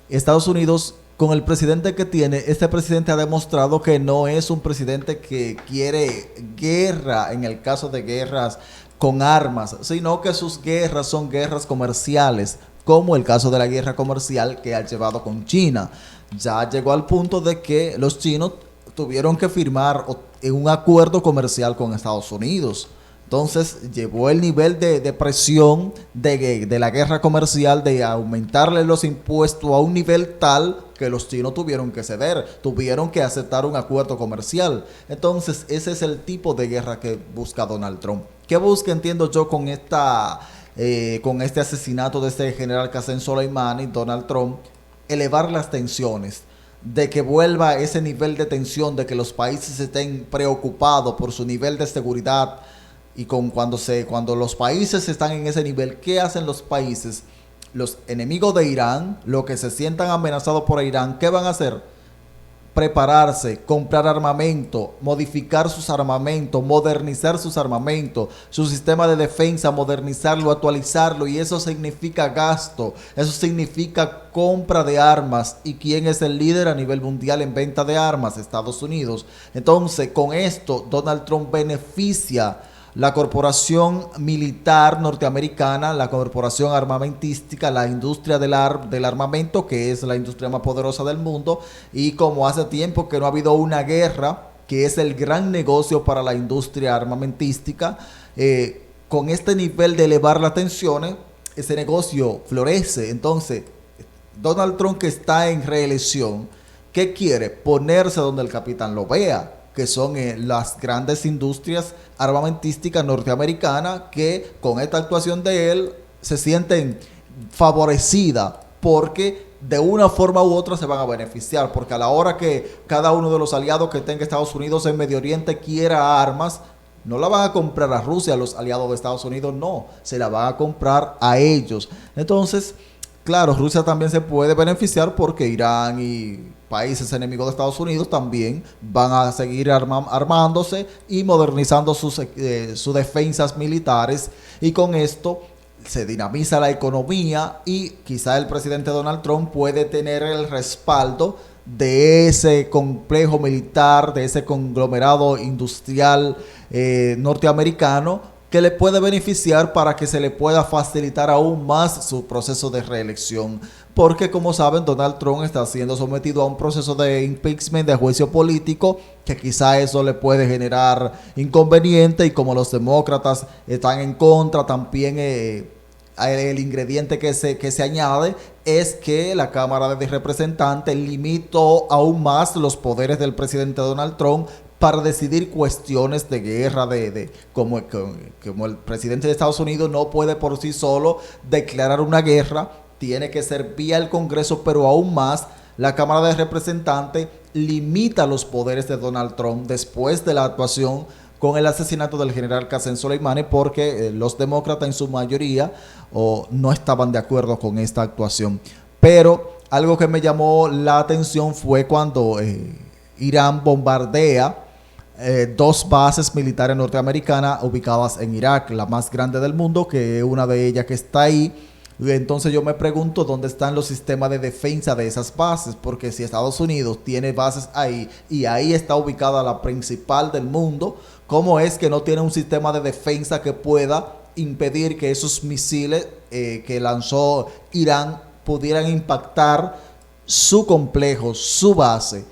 Estados Unidos, con el presidente que tiene, este presidente ha demostrado que no es un presidente que quiere guerra en el caso de guerras con armas, sino que sus guerras son guerras comerciales, como el caso de la guerra comercial que ha llevado con China. Ya llegó al punto de que los chinos tuvieron que firmar un acuerdo comercial con Estados Unidos. Entonces llevó el nivel de presión de la guerra comercial, de aumentarle los impuestos a un nivel tal que los chinos tuvieron que ceder, tuvieron que aceptar un acuerdo comercial. Entonces ese es el tipo de guerra que busca Donald Trump. ¿Qué busca, entiendo yo, con este asesinato de este general Qasem Soleimani, Donald Trump? Elevar las tensiones, de que vuelva ese nivel de tensión, de que los países estén preocupados por su nivel de seguridad. Y cuando los países están en ese nivel, ¿qué hacen los países? Los enemigos de Irán, los que se sientan amenazados por Irán, ¿qué van a hacer? Prepararse, comprar armamento, modificar sus armamentos, modernizar sus armamentos, su sistema de defensa, modernizarlo, actualizarlo, y eso significa gasto, eso significa compra de armas. ¿Y quién es el líder a nivel mundial en venta de armas? Estados Unidos. Entonces, con esto, Donald Trump beneficia la corporación militar norteamericana, la corporación armamentística, la industria del armamento, que es la industria más poderosa del mundo, y como hace tiempo que no ha habido una guerra, que es el gran negocio para la industria armamentística, con este nivel de elevar las tensiones, ese negocio florece. Entonces, Donald Trump, que está en reelección, ¿qué quiere? Ponerse donde el capitán lo vea, que son las grandes industrias armamentísticas norteamericanas, que con esta actuación de él se sienten favorecidas porque de una forma u otra se van a beneficiar, porque a la hora que cada uno de los aliados que tenga Estados Unidos en Medio Oriente quiera armas, no la van a comprar a Rusia, los aliados de Estados Unidos, no, se la van a comprar a ellos. Entonces, claro, Rusia también se puede beneficiar porque Irán y países enemigos de Estados Unidos también van a seguir armándose y modernizando sus defensas militares, y con esto se dinamiza la economía y quizá el presidente Donald Trump puede tener el respaldo de ese complejo militar, de ese conglomerado industrial norteamericano, que le puede beneficiar para que se le pueda facilitar aún más su proceso de reelección. Porque, como saben, Donald Trump está siendo sometido a un proceso de impeachment, de juicio político, que quizá eso le puede generar inconveniente, y como los demócratas están en contra, también el ingrediente que se añade es que la Cámara de Representantes limitó aún más los poderes del presidente Donald Trump para decidir cuestiones de guerra, como el presidente de Estados Unidos no puede por sí solo declarar una guerra, tiene que ser vía el Congreso, pero aún más la Cámara de Representantes limita los poderes de Donald Trump después de la actuación con el asesinato del general Qasem Soleimani, porque los demócratas en su mayoría no estaban de acuerdo con esta actuación. Pero algo que me llamó la atención fue cuando Irán bombardea dos bases militares norteamericanas ubicadas en Irak, la más grande del mundo, que es una de ellas que está ahí. Entonces yo me pregunto dónde están los sistemas de defensa de esas bases, porque si Estados Unidos tiene bases ahí y ahí está ubicada la principal del mundo, ¿cómo es que no tiene un sistema de defensa que pueda impedir que esos misiles que lanzó Irán pudieran impactar su complejo, su base?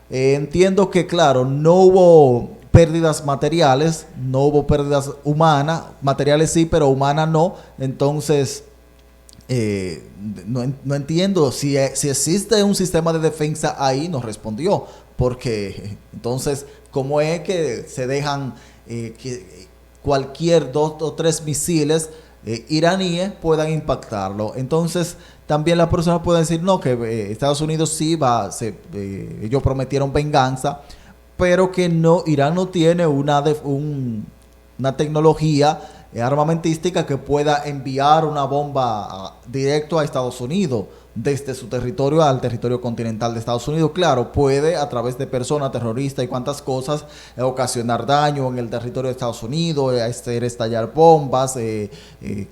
Entiendo que, claro, no hubo pérdidas materiales, no hubo pérdidas humanas, materiales sí, pero humanas no. Entonces, no entiendo si existe un sistema de defensa ahí. No respondió, porque entonces, ¿cómo es que se dejan que cualquier 2 o 3 misiles iraníes puedan impactarlo? Entonces, también las personas pueden decir, no, que Estados Unidos sí ellos prometieron venganza, pero que no, Irán no tiene un una tecnología armamentística que pueda enviar una bomba directo a Estados Unidos, desde su territorio al territorio continental de Estados Unidos. Claro, puede a través de personas terroristas y cuantas cosas ocasionar daño en el territorio de Estados Unidos, hacer estallar bombas,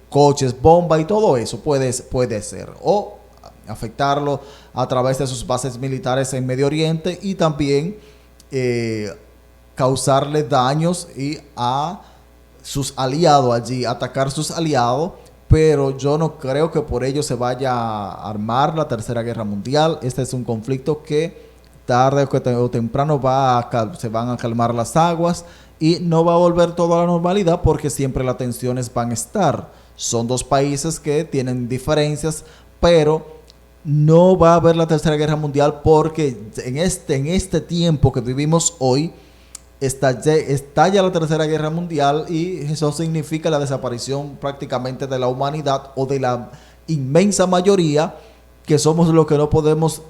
coches bomba y todo eso puede ser, o afectarlo a través de sus bases militares en Medio Oriente y también causarle daños y a sus aliados allí, atacar sus aliados. Pero yo no creo que por ello se vaya a armar la Tercera Guerra Mundial. Este es un conflicto que tarde o temprano se van a calmar las aguas y no va a volver todo a la normalidad, porque siempre las tensiones van a estar. Son dos países que tienen diferencias, pero no va a haber la Tercera Guerra Mundial, porque en este tiempo que vivimos hoy, estalla la Tercera Guerra Mundial y eso significa la desaparición prácticamente de la humanidad, o de la inmensa mayoría que somos los que no podemos,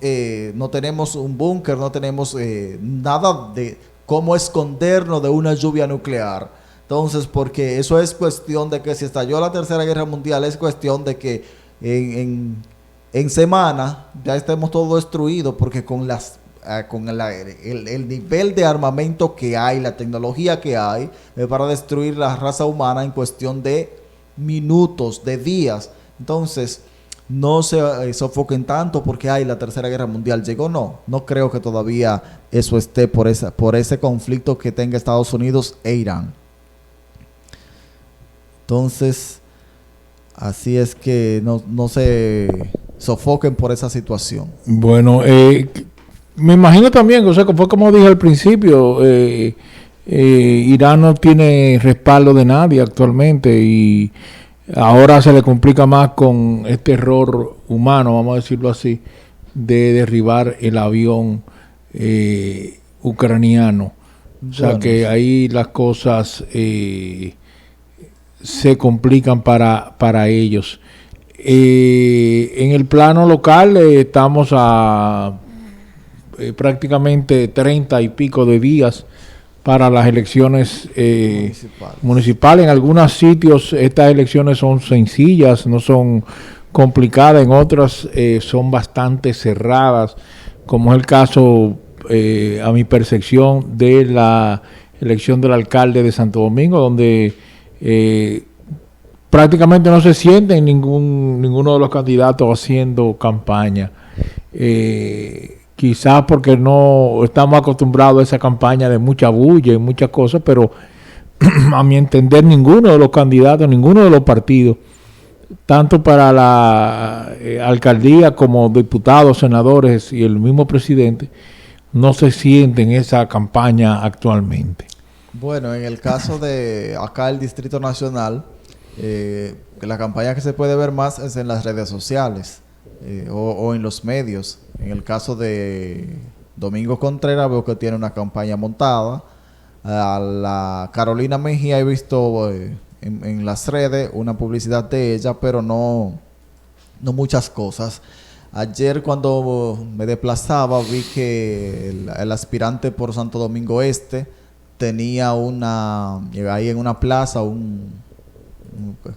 no tenemos un búnker, no tenemos nada de cómo escondernos de una lluvia nuclear. Entonces, porque eso es cuestión de que si estalló la Tercera Guerra Mundial, es cuestión de que en semana ya estemos todos destruidos, porque con el nivel de armamento que hay, la tecnología que hay, para destruir la raza humana en cuestión de minutos, de días. Entonces, no se sofoquen tanto porque la Tercera Guerra Mundial llegó. No creo que todavía eso esté por ese conflicto que tenga Estados Unidos e Irán. Entonces, así es que no se sofoquen por esa situación. Bueno, me imagino también, o sea, que fue como dije al principio, Irán no tiene respaldo de nadie actualmente y ahora se le complica más con este error humano, vamos a decirlo así, de derribar el avión ucraniano. O sea, que ahí las cosas se complican para ellos. En el plano local estamos a prácticamente 30 y pico de días para las elecciones municipales. En algunos sitios estas elecciones son sencillas, no son complicadas, en otras son bastante cerradas, como es el caso, a mi percepción, de la elección del alcalde de Santo Domingo, donde prácticamente no se siente ninguno de los candidatos haciendo campaña. Quizás porque no estamos acostumbrados a esa campaña de mucha bulla y muchas cosas, pero a mi entender ninguno de los candidatos, ninguno de los partidos, tanto para la alcaldía como diputados, senadores y el mismo presidente, no se sienten esa campaña actualmente. Bueno, en el caso de acá el Distrito Nacional, la campaña que se puede ver más es en las redes sociales. O en los medios. En el caso de Domingo Contreras, veo que tiene una campaña montada. A la Carolina Mejía he visto en las redes una publicidad de ella, pero no muchas cosas. Ayer cuando me desplazaba vi que el aspirante por Santo Domingo Este tenía ahí en una plaza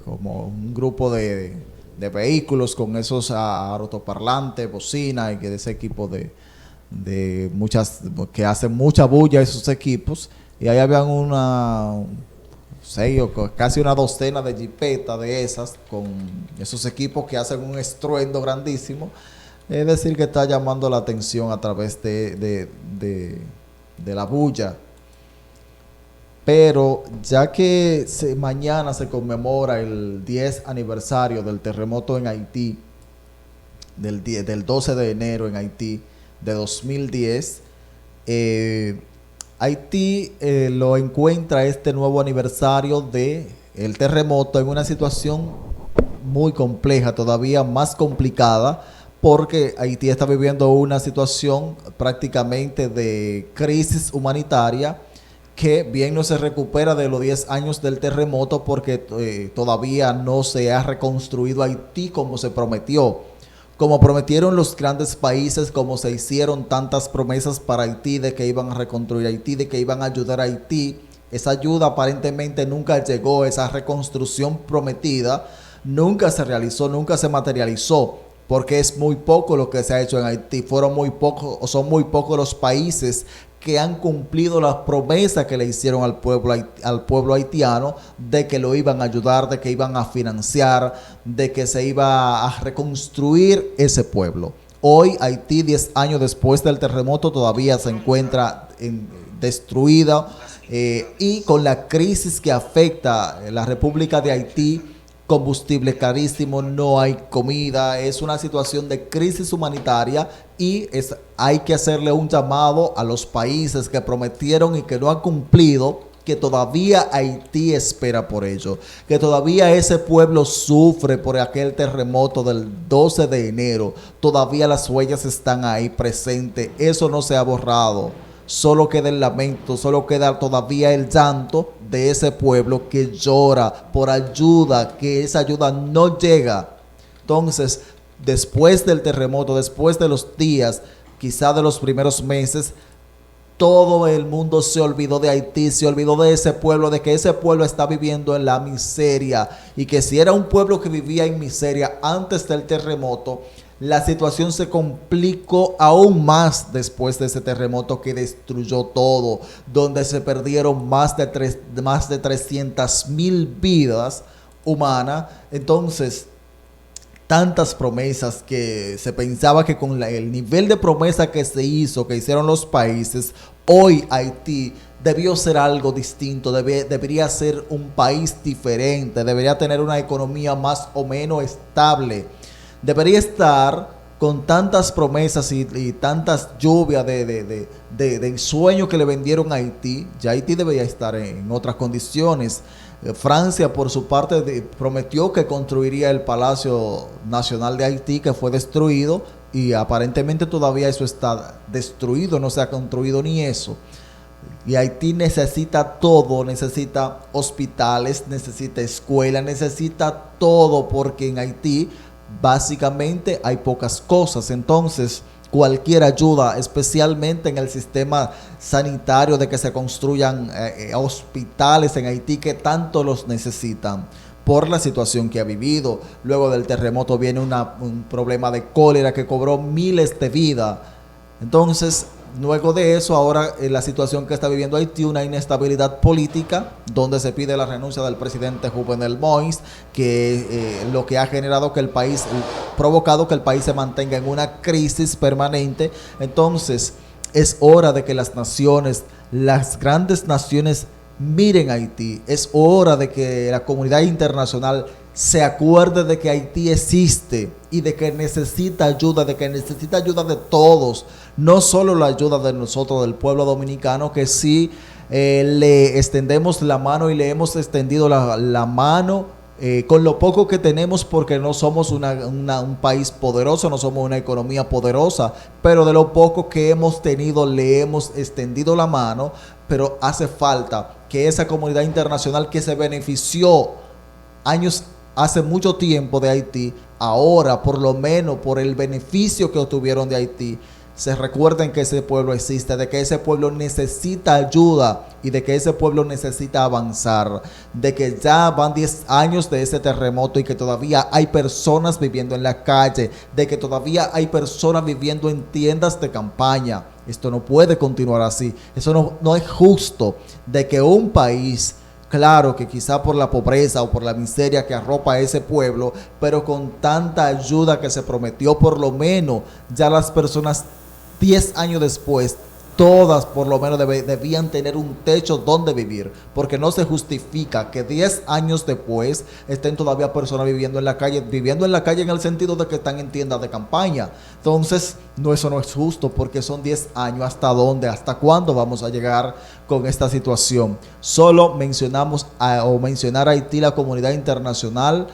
como un grupo de vehículos con esos altoparlantes, bocina, y que de ese equipo de muchas, que hacen mucha bulla esos equipos, y ahí habían 6 o casi una docena de jipetas de esas con esos equipos que hacen un estruendo grandísimo. Es decir, que está llamando la atención a través de la bulla. Pero ya que mañana se conmemora el 10 aniversario del terremoto en Haití, del 12 de enero en Haití de 2010, Haití lo encuentra este nuevo aniversario del terremoto en una situación muy compleja, todavía más complicada, porque Haití está viviendo una situación prácticamente de crisis humanitaria, que bien no se recupera de los 10 años del terremoto, porque todavía no se ha reconstruido Haití como se prometió, como prometieron los grandes países, como se hicieron tantas promesas para Haití de que iban a reconstruir Haití, de que iban a ayudar a Haití Esa ayuda aparentemente nunca llegó, esa reconstrucción prometida nunca se realizó, nunca se materializó, porque es muy poco lo que se ha hecho en Haití. Fueron muy pocos, o son muy pocos los países que han cumplido las promesas que le hicieron al pueblo haitiano de que lo iban a ayudar, de que iban a financiar, de que se iba a reconstruir ese pueblo. Hoy Haití, 10 años después del terremoto, todavía se encuentra destruida, y con la crisis que afecta a la República de Haití, combustible carísimo, no hay comida, es una situación de crisis humanitaria, y hay que hacerle un llamado a los países que prometieron y que no han cumplido, que todavía Haití espera por ello, que todavía ese pueblo sufre por aquel terremoto del 12 de enero, todavía las huellas están ahí presentes, eso no se ha borrado. Solo queda el lamento, solo queda todavía el llanto de ese pueblo que llora por ayuda, que esa ayuda no llega. Entonces, después del terremoto, después de los días, quizá de los primeros meses, todo el mundo se olvidó de Haití, se olvidó de ese pueblo, de que ese pueblo está viviendo en la miseria, y que si era un pueblo que vivía en miseria antes del terremoto, la situación se complicó aún más después de ese terremoto que destruyó todo, donde se perdieron más de 300,000 vidas humanas. Entonces, tantas promesas que se pensaba que con el nivel de promesa que se hizo, que hicieron los países, hoy Haití debió ser algo distinto, debería ser un país diferente, debería tener una economía más o menos estable. Debería estar con tantas promesas y tantas lluvias de ensueño que le vendieron a Haití. Ya Haití debería estar en otras condiciones. Francia, por su parte, prometió que construiría el Palacio Nacional de Haití, que fue destruido, y aparentemente todavía eso está destruido, no se ha construido ni eso. Y Haití necesita todo, necesita hospitales, necesita escuelas, necesita todo, porque en Haití básicamente hay pocas cosas. Entonces, cualquier ayuda, especialmente en el sistema sanitario, de que se construyan hospitales en Haití, que tanto los necesitan por la situación que ha vivido. Luego del terremoto viene un problema de cólera que cobró miles de vidas. Entonces, luego de eso, ahora la situación que está viviendo Haití, una inestabilidad política, donde se pide la renuncia del presidente Jovenel Moïse, que lo que ha generado que provocado que el país se mantenga en una crisis permanente. Entonces, es hora de que las grandes naciones miren a Haití. Es hora de que la comunidad internacional se acuerde de que Haití existe y de que necesita ayuda, de todos, no solo la ayuda de nosotros, del pueblo dominicano, que sí le extendemos la mano, y le hemos extendido la mano con lo poco que tenemos, porque no somos un país poderoso, no somos una economía poderosa, pero de lo poco que hemos tenido le hemos extendido la mano. Pero hace falta que esa comunidad internacional que se benefició hace mucho tiempo de Haití, ahora por lo menos por el beneficio que obtuvieron de Haití, se recuerden que ese pueblo existe, de que ese pueblo necesita ayuda y de que ese pueblo necesita avanzar, de que ya van 10 años de ese terremoto y que todavía hay personas viviendo en la calle, de que todavía hay personas viviendo en tiendas de campaña. Esto no puede continuar así. Eso no es justo, de que un país, claro que quizá por la pobreza o por la miseria que arropa a ese pueblo, pero con tanta ayuda que se prometió, por lo menos ya las personas 10 años después, todas por lo menos debían tener un techo donde vivir, porque no se justifica que 10 años después estén todavía personas viviendo en la calle en el sentido de que están en tiendas de campaña. Entonces, eso no es justo, porque son 10 años. ¿Hasta dónde? ¿Hasta cuándo vamos a llegar con esta situación? Solo mencionar a Haití, la comunidad internacional,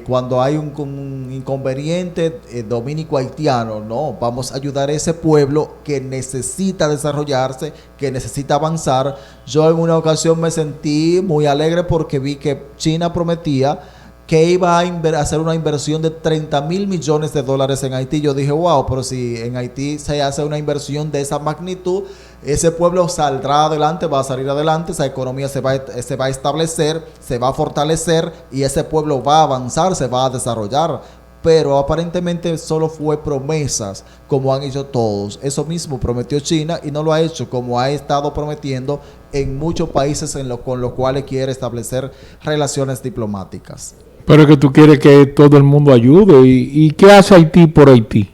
cuando hay un inconveniente dominico-haitiano, no, vamos a ayudar a ese pueblo que necesita desarrollarse, que necesita avanzar. Yo en una ocasión me sentí muy alegre porque vi que China prometía que iba a hacer una inversión de 30,000 millones de dólares en Haití. Yo dije, wow, pero si en Haití se hace una inversión de esa magnitud, ese pueblo saldrá adelante, va a salir adelante, esa economía se va a establecer, se va a fortalecer y ese pueblo va a avanzar, se va a desarrollar. Pero aparentemente solo fue promesas, como han hecho todos. Eso mismo prometió China y no lo ha hecho, como ha estado prometiendo en muchos países con los cuales quiere establecer relaciones diplomáticas. Pero es que tú quieres que todo el mundo ayude. ¿Y qué hace Haití por Haití?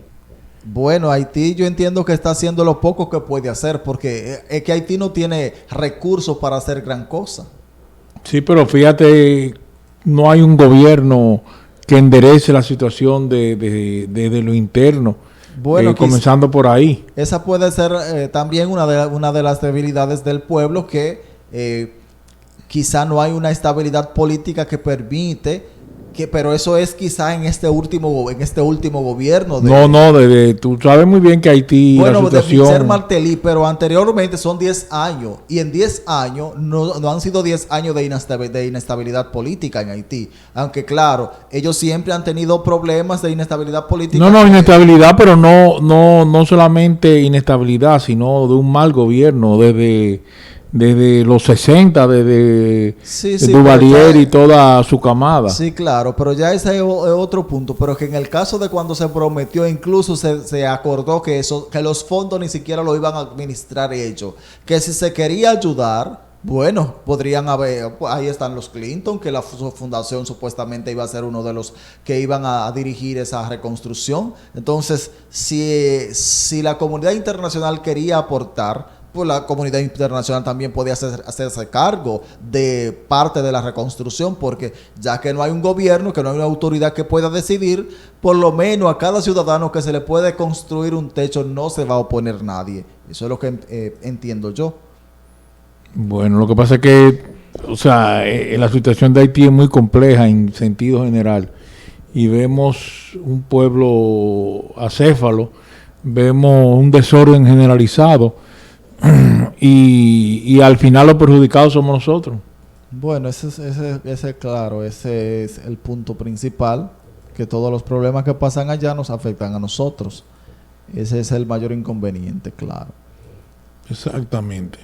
Bueno, Haití yo entiendo que está haciendo lo poco que puede hacer, porque es que Haití no tiene recursos para hacer gran cosa. Sí, pero fíjate, no hay un gobierno que enderece la situación de lo interno, bueno, comenzando por ahí. Esa puede ser también una de las debilidades del pueblo, que quizá no hay una estabilidad política que permite pero eso es quizá en este último gobierno. Tú sabes muy bien que Haití, bueno, la situación... de Michel Martelly, pero anteriormente son 10 años, y en 10 años no han sido 10 años de inestabilidad política en Haití, aunque claro, ellos siempre han tenido problemas de inestabilidad política. Inestabilidad, pero no solamente inestabilidad, sino de un mal gobierno desde los 60, desde Duvalier y toda su camada. Sí, claro, pero ya ese es otro punto. Pero que en el caso de cuando se prometió, incluso se acordó que los fondos ni siquiera lo iban a administrar ellos. Que si se quería ayudar, bueno, podrían haber, ahí están los Clinton, que la fundación supuestamente iba a ser uno de los que iban a dirigir esa reconstrucción. Entonces, si la comunidad internacional quería aportar, pues la comunidad internacional también podía hacerse cargo de parte de la reconstrucción, porque ya que no hay un gobierno, que no hay una autoridad que pueda decidir, por lo menos a cada ciudadano que se le puede construir un techo no se va a oponer nadie. Eso es lo que entiendo yo. Bueno, lo que pasa es que, la situación de Haití es muy compleja en sentido general, y vemos un pueblo acéfalo, vemos un desorden generalizado, y al final los perjudicados somos nosotros. Bueno, claro, ese es el punto principal, que todos los problemas que pasan allá nos afectan a nosotros. Ese es el mayor inconveniente, claro. Exactamente.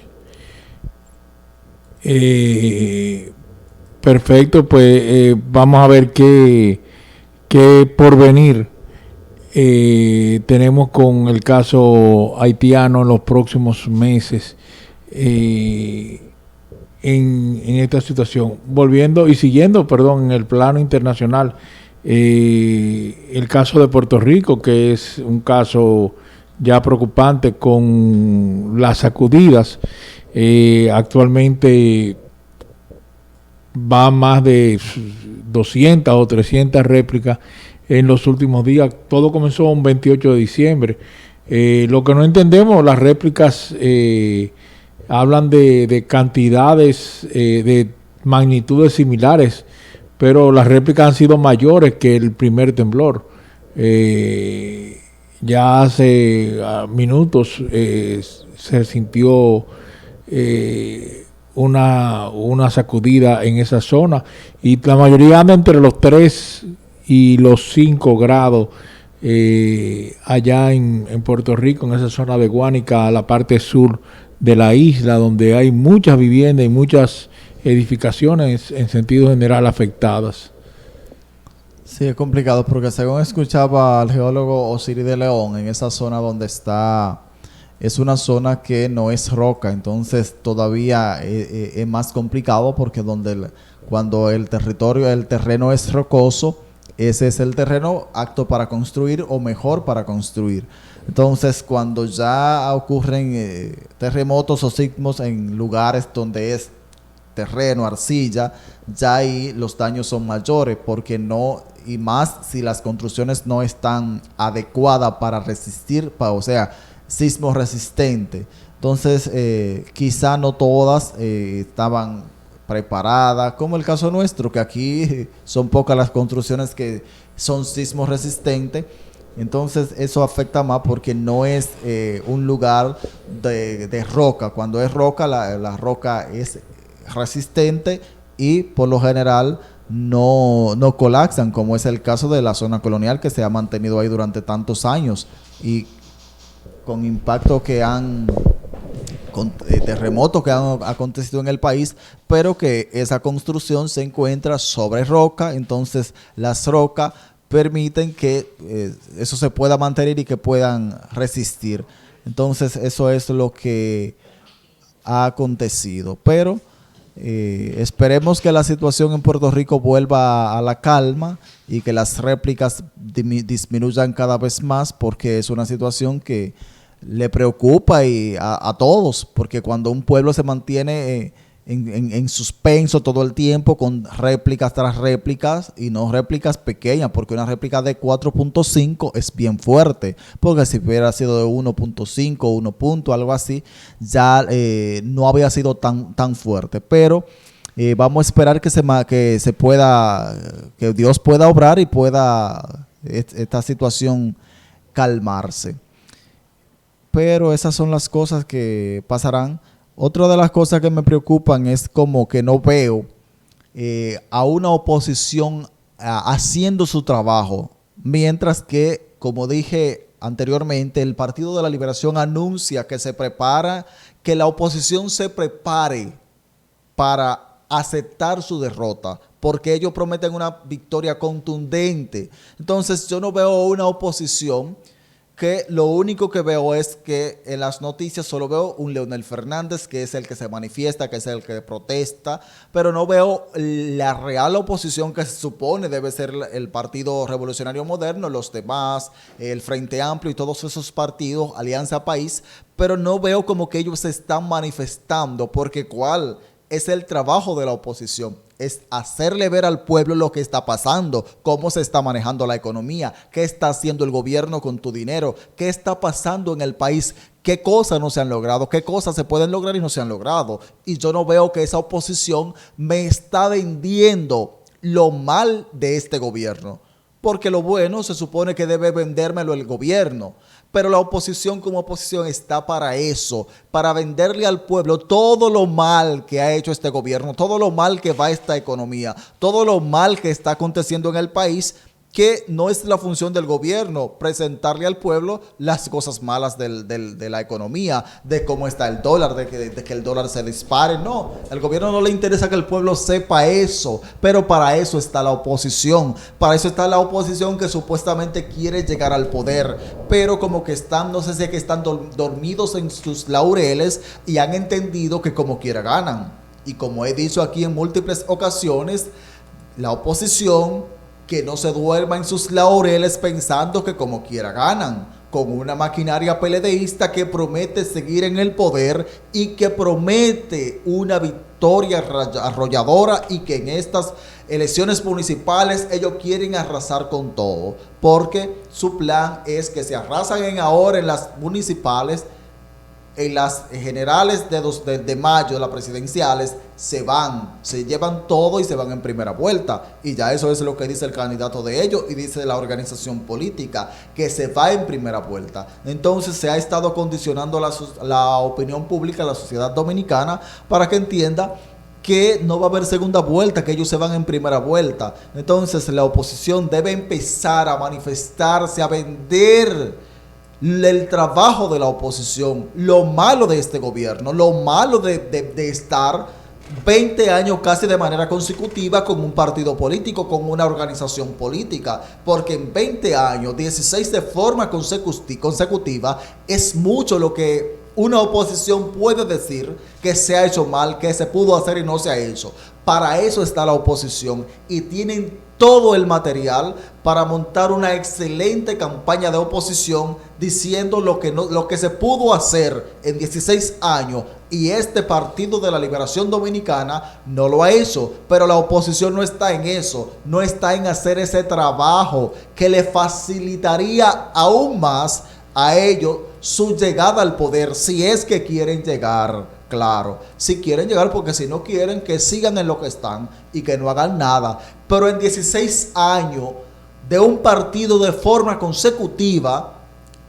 Perfecto, pues vamos a ver qué por venir tenemos con el caso haitiano en los próximos meses en esta situación. Siguiendo en el plano internacional, el caso de Puerto Rico, que es un caso ya preocupante con las sacudidas. Actualmente va más de 200 o 300 réplicas en los últimos días. Todo comenzó un 28 de diciembre. Lo que no entendemos, las réplicas hablan de cantidades, de magnitudes similares, pero las réplicas han sido mayores que el primer temblor. Ya hace minutos se sintió una sacudida en esa zona, y la mayoría anda entre los 3 y los 5 grados allá en Puerto Rico, en esa zona de Guánica, a la parte sur de la isla, donde hay muchas viviendas y muchas edificaciones en sentido general afectadas. Sí, es complicado, porque según escuchaba al geólogo Osiris de León, en esa zona donde está, es una zona que no es roca, entonces todavía es más complicado, porque cuando el terreno es rocoso, ese es el terreno apto para construir, o mejor para construir. Entonces, cuando ya ocurren terremotos o sismos en lugares donde es terreno, arcilla, ya ahí los daños son mayores, porque y más si las construcciones no están adecuadas para resistir, sismo resistente. Entonces, quizá no todas estaban preparadas, como el caso nuestro, que aquí son pocas las construcciones que son sismo resistentes. Entonces eso afecta más, porque no es un lugar de roca. Cuando es roca, la roca es resistente, y por lo general no colapsan, como es el caso de la zona colonial, que se ha mantenido ahí durante tantos años y con impactos que han, con terremotos que han acontecido en el país, pero que esa construcción se encuentra sobre roca. Entonces las rocas permiten que eso se pueda mantener y que puedan resistir. Entonces eso es lo que ha acontecido, pero esperemos que la situación en Puerto Rico vuelva a la calma y que las réplicas disminuyan cada vez más, porque es una situación que le preocupa a todos, porque cuando un pueblo se mantiene en suspenso todo el tiempo con réplicas tras réplicas, y no réplicas pequeñas, porque una réplica de 4.5 es bien fuerte, porque si hubiera sido de 1.5 o 1 punto, algo así, ya no había sido tan fuerte. Pero vamos a esperar que Dios pueda obrar y pueda esta situación calmarse. Pero esas son las cosas que pasarán. Otra de las cosas que me preocupan es como que no veo a una oposición haciendo su trabajo, mientras que, como dije anteriormente, el Partido de la Liberación anuncia que se prepara, que la oposición se prepare para aceptar su derrota, porque ellos prometen una victoria contundente. Entonces yo no veo una oposición, que lo único que veo es que en las noticias solo veo un Leonel Fernández, que es el que se manifiesta, que es el que protesta, pero no veo la real oposición que se supone debe ser el Partido Revolucionario Moderno, los demás, el Frente Amplio y todos esos partidos, Alianza País, pero no veo como que ellos se están manifestando, porque ¿cuál es el trabajo de la oposición? Es hacerle ver al pueblo lo que está pasando, cómo se está manejando la economía, qué está haciendo el gobierno con tu dinero, qué está pasando en el país, qué cosas no se han logrado, qué cosas se pueden lograr y no se han logrado. Y yo no veo que esa oposición me está vendiendo lo mal de este gobierno, porque lo bueno se supone que debe vendérmelo el gobierno. Pero la oposición como oposición está para eso, para venderle al pueblo todo lo mal que ha hecho este gobierno, todo lo mal que va esta economía, todo lo mal que está aconteciendo en el país, que no es la función del gobierno presentarle al pueblo las cosas malas de la economía, de cómo está el dólar, de que el dólar se dispare. No, al gobierno no le interesa que el pueblo sepa eso, pero para eso está la oposición. Para eso está la oposición que supuestamente quiere llegar al poder, pero como que están, no sé si es que están dormidos en sus laureles y han entendido que como quiera ganan. Y como he dicho aquí en múltiples ocasiones, la oposición que no se duerma en sus laureles pensando que como quiera ganan, con una maquinaria peledeísta que promete seguir en el poder y que promete una victoria arrolladora, y que en estas elecciones municipales ellos quieren arrasar con todo, porque su plan es que se arrasan ahora en las municipales, en las generales de mayo, las presidenciales, se llevan todo y se van en primera vuelta. Y ya eso es lo que dice el candidato de ellos y dice la organización política, que se va en primera vuelta. Entonces se ha estado condicionando la opinión pública, la sociedad dominicana, para que entienda que no va a haber segunda vuelta, que ellos se van en primera vuelta. Entonces la oposición debe empezar a manifestarse, a vender el trabajo de la oposición, lo malo de este gobierno, lo malo de estar 20 años casi de manera consecutiva con un partido político, con una organización política, porque en 20 años, 16 de forma consecutiva, es mucho lo que una oposición puede decir que se ha hecho mal, que se pudo hacer y no se ha hecho. Para eso está la oposición, y tienen todo el material para montar una excelente campaña de oposición diciendo lo que se pudo hacer en 16 años, y este Partido de la Liberación Dominicana no lo ha hecho. Pero la oposición no está en eso, no está en hacer ese trabajo que le facilitaría aún más a ellos su llegada al poder, si es que quieren llegar. Claro, si quieren llegar, porque si no quieren, que sigan en lo que están y que no hagan nada. Pero en 16 años de un partido de forma consecutiva,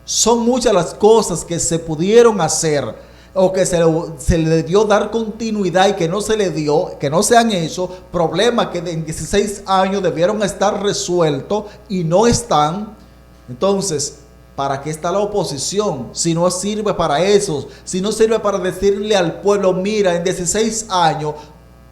son muchas las cosas que se pudieron hacer o que se le dio dar continuidad y que no se le dio, que no se han hecho, problemas que en 16 años debieron estar resueltos y no están. Entonces, ¿para qué está la oposición? Si no sirve para eso, si no sirve para decirle al pueblo, mira, en 16 años,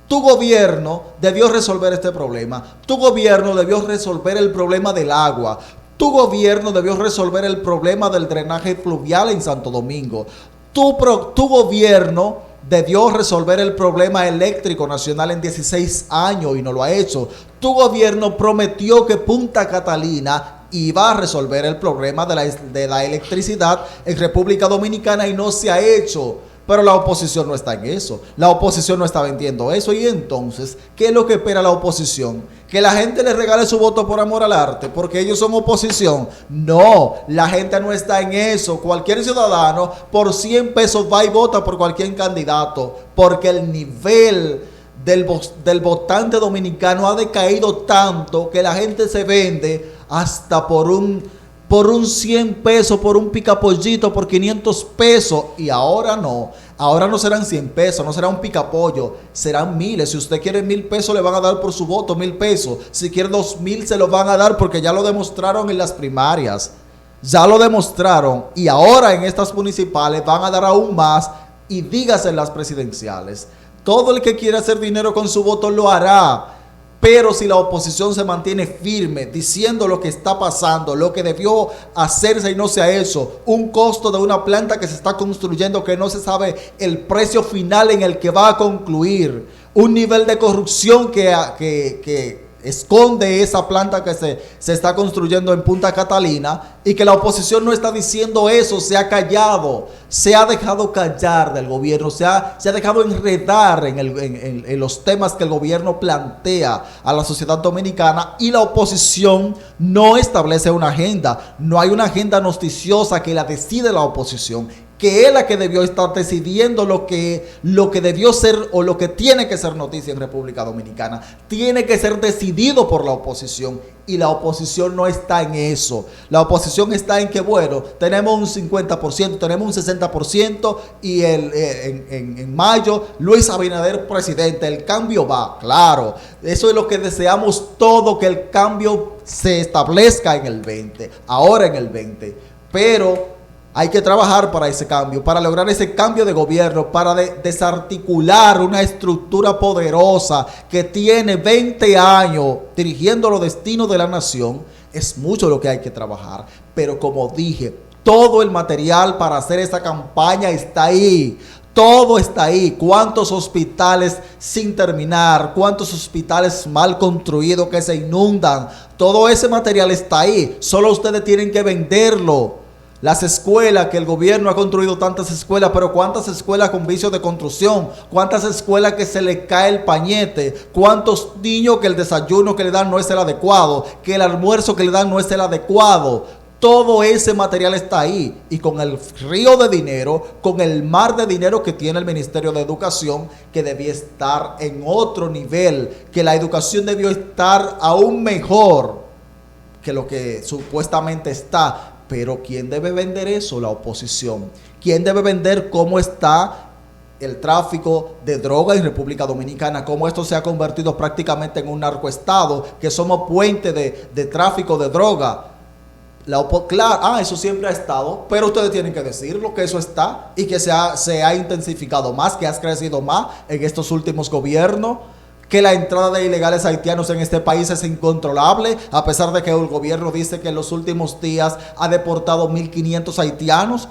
tu gobierno debió resolver este problema. Tu gobierno debió resolver el problema del agua. Tu gobierno debió resolver el problema del drenaje fluvial en Santo Domingo. Tu gobierno debió resolver el problema eléctrico nacional en 16 años y no lo ha hecho. Tu gobierno prometió que Punta Catalina iba a resolver el problema de la electricidad en República Dominicana y no se ha hecho. Pero la oposición no está en eso. La oposición no está vendiendo eso. Y entonces, ¿qué es lo que espera la oposición? ¿Que la gente le regale su voto por amor al arte? ¿Porque ellos son oposición? No, la gente no está en eso. Cualquier ciudadano por 100 pesos va y vota por cualquier candidato. Porque el nivel del votante dominicano ha decaído tanto que la gente se vende hasta por un 100 pesos, por un picapollito, por 500 pesos. Y ahora no serán 100 pesos, no será un picapollo, serán miles. Si usted quiere 1,000 pesos, le van a dar por su voto 1,000 pesos. Si quiere 2,000, se los van a dar porque ya lo demostraron en las primarias. Ya lo demostraron. Y ahora en estas municipales van a dar aún más. Y dígase en las presidenciales. Todo el que quiera hacer dinero con su voto lo hará. Pero si la oposición se mantiene firme diciendo lo que está pasando, lo que debió hacerse y no se ha hecho, un costo de una planta que se está construyendo que no se sabe el precio final en el que va a concluir, un nivel de corrupción que esconde esa planta que se está construyendo en Punta Catalina, y que la oposición no está diciendo eso, se ha callado, se ha dejado callar del gobierno, se ha dejado enredar en los temas que el gobierno plantea a la sociedad dominicana, y la oposición no establece una agenda. No hay una agenda noticiosa que la decide la oposición, que es la que debió estar decidiendo lo que debió ser o lo que tiene que ser noticia en República Dominicana. Tiene que ser decidido por la oposición, y la oposición no está en eso. La oposición está en que, bueno, tenemos un 50%, tenemos un 60%, y en mayo Luis Abinader presidente, el cambio va, claro. Eso es lo que deseamos todo, que el cambio se establezca en el 20, ahora en el 20, pero hay que trabajar para ese cambio, para lograr ese cambio de gobierno, para desarticular una estructura poderosa que tiene 20 años dirigiendo los destinos de la nación. Es mucho lo que hay que trabajar, pero como dije, todo el material para hacer esa campaña está ahí. Todo está ahí. ¿Cuántos hospitales sin terminar? ¿Cuántos hospitales mal construidos que se inundan? Todo ese material está ahí. Solo ustedes tienen que venderlo. Las escuelas, que el gobierno ha construido tantas escuelas, pero ¿cuántas escuelas con vicios de construcción? ¿Cuántas escuelas que se le cae el pañete? ¿Cuántos niños que el desayuno que le dan no es el adecuado? Que el almuerzo que le dan no es el adecuado. Todo ese material está ahí, y con el río de dinero, con el mar de dinero que tiene el Ministerio de Educación, que debía estar en otro nivel, que la educación debió estar aún mejor que lo que supuestamente está. Pero ¿quién debe vender eso? La oposición. ¿Quién debe vender cómo está el tráfico de droga en República Dominicana? Cómo esto se ha convertido prácticamente en un narcoestado, que somos puente de tráfico de droga. Claro, eso siempre ha estado, pero ustedes tienen que decirlo, que eso está, y que se ha intensificado más, que ha crecido más en estos últimos gobiernos. Que la entrada de ilegales haitianos en este país es incontrolable, a pesar de que el gobierno dice que en los últimos días ha deportado 1,500 haitianos.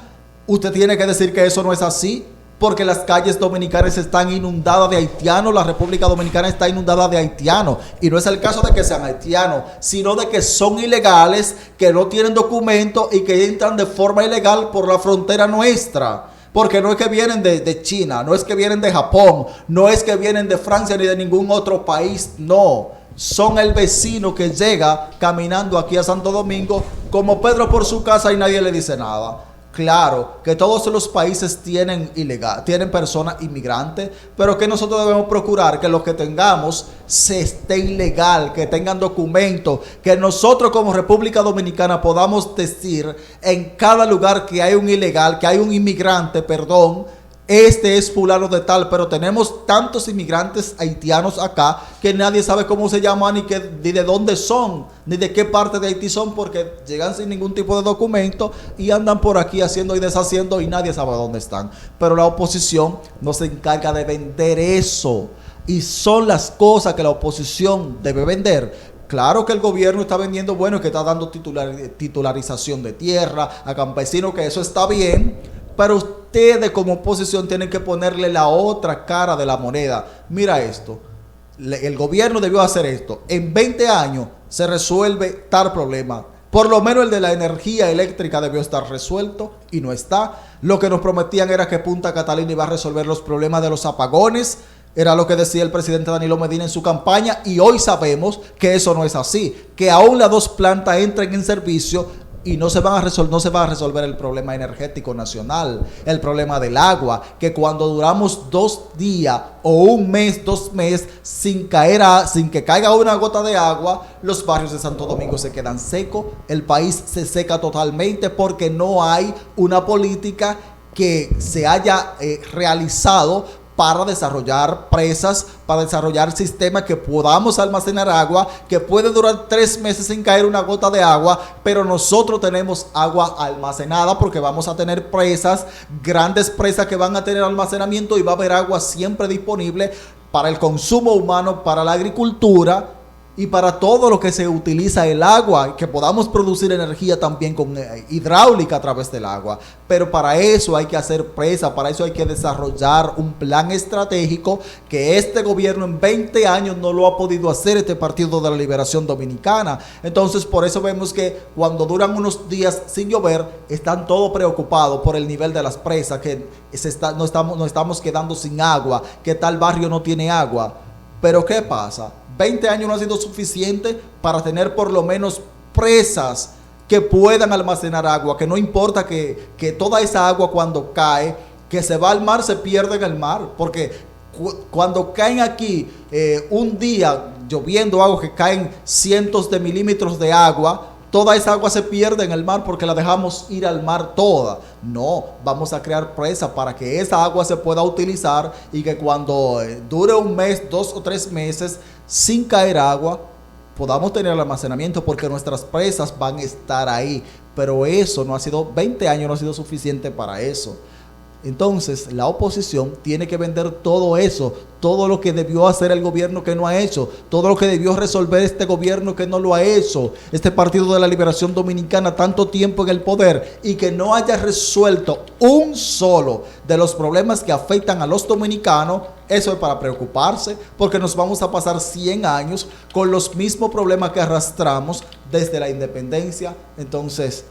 Usted tiene que decir que eso no es así, porque las calles dominicanas están inundadas de haitianos, la República Dominicana está inundada de haitianos, y no es el caso de que sean haitianos, sino de que son ilegales, que no tienen documentos y que entran de forma ilegal por la frontera nuestra. Porque no es que vienen de China, no es que vienen de Japón, no es que vienen de Francia ni de ningún otro país, no. Son el vecino que llega caminando aquí a Santo Domingo como Pedro por su casa y nadie le dice nada. Claro que todos los países tienen personas inmigrantes, pero que nosotros debemos procurar que lo que tengamos se esté ilegal, que tengan documentos, que nosotros como República Dominicana podamos decir en cada lugar que hay un ilegal, que hay un inmigrante, este es fulano de tal, pero tenemos tantos inmigrantes haitianos acá que nadie sabe cómo se llaman, ni de dónde son, ni de qué parte de Haití son, porque llegan sin ningún tipo de documento y andan por aquí haciendo y deshaciendo y nadie sabe dónde están. Pero la oposición no se encarga de vender eso, y son las cosas que la oposición debe vender. Claro que el gobierno está vendiendo, bueno, que está dando titularización de tierra a campesinos, que eso está bien, pero ustedes como oposición tienen que ponerle la otra cara de la moneda. Mira esto, el gobierno debió hacer esto. En 20 años se resuelve tal problema. Por lo menos el de la energía eléctrica debió estar resuelto y no está. Lo que nos prometían era que Punta Catalina iba a resolver los problemas de los apagones. Era lo que decía el presidente Danilo Medina en su campaña, y hoy sabemos que eso no es así, que aún las 2 plantas entren en servicio y no se va a resolver el problema energético nacional, el problema del agua, que cuando duramos 2 días o 1 mes, 2 meses sin que caiga una gota de agua, los barrios de Santo Domingo se quedan secos, el país se seca totalmente porque no hay una política que se haya realizado para desarrollar presas, para desarrollar sistemas que podamos almacenar agua, que puede durar 3 meses sin caer una gota de agua, pero nosotros tenemos agua almacenada porque vamos a tener presas, grandes presas que van a tener almacenamiento, y va a haber agua siempre disponible para el consumo humano, para la agricultura y para todo lo que se utiliza el agua, que podamos producir energía también con hidráulica a través del agua. Pero para eso hay que hacer presa, para eso hay que desarrollar un plan estratégico que este gobierno en 20 años no lo ha podido hacer, este Partido de la Liberación Dominicana. Entonces por eso vemos que cuando duran unos días sin llover, están todos preocupados por el nivel de las presas, que nos estamos quedando sin agua, que tal barrio no tiene agua. Pero ¿qué pasa? 20 años no ha sido suficiente para tener por lo menos presas que puedan almacenar agua, que no importa que toda esa agua cuando cae, que se va al mar, se pierde en el mar, porque cuando caen aquí un día lloviendo agua, que caen cientos de milímetros de agua, toda esa agua se pierde en el mar porque la dejamos ir al mar toda. No, vamos a crear presas para que esa agua se pueda utilizar y que cuando dure 1 mes, 2 o 3 meses sin caer agua, podamos tener el almacenamiento, porque nuestras presas van a estar ahí. Pero eso no ha sido, 20 años no ha sido suficiente para eso. Entonces la oposición tiene que vender todo eso, todo lo que debió hacer el gobierno que no ha hecho, todo lo que debió resolver este gobierno que no lo ha hecho, este Partido de la Liberación Dominicana tanto tiempo en el poder y que no haya resuelto un solo de los problemas que afectan a los dominicanos. Eso es para preocuparse, porque nos vamos a pasar 100 años con los mismos problemas que arrastramos desde la independencia. Entonces,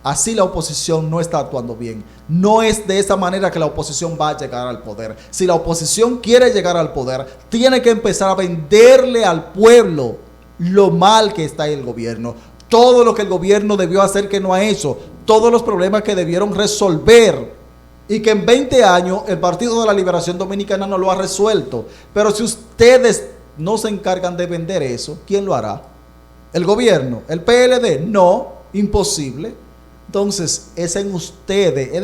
así la oposición no está actuando bien. No es de esa manera que la oposición va a llegar al poder. Si la oposición quiere llegar al poder, tiene que empezar a venderle al pueblo lo mal que está el gobierno, todo lo que el gobierno debió hacer que no ha hecho, todos los problemas que debieron resolver y que en 20 años el Partido de la Liberación Dominicana no lo ha resuelto. Pero si ustedes no se encargan de vender eso, ¿quién lo hará? ¿El gobierno? ¿El PLD? No, imposible. Entonces, es de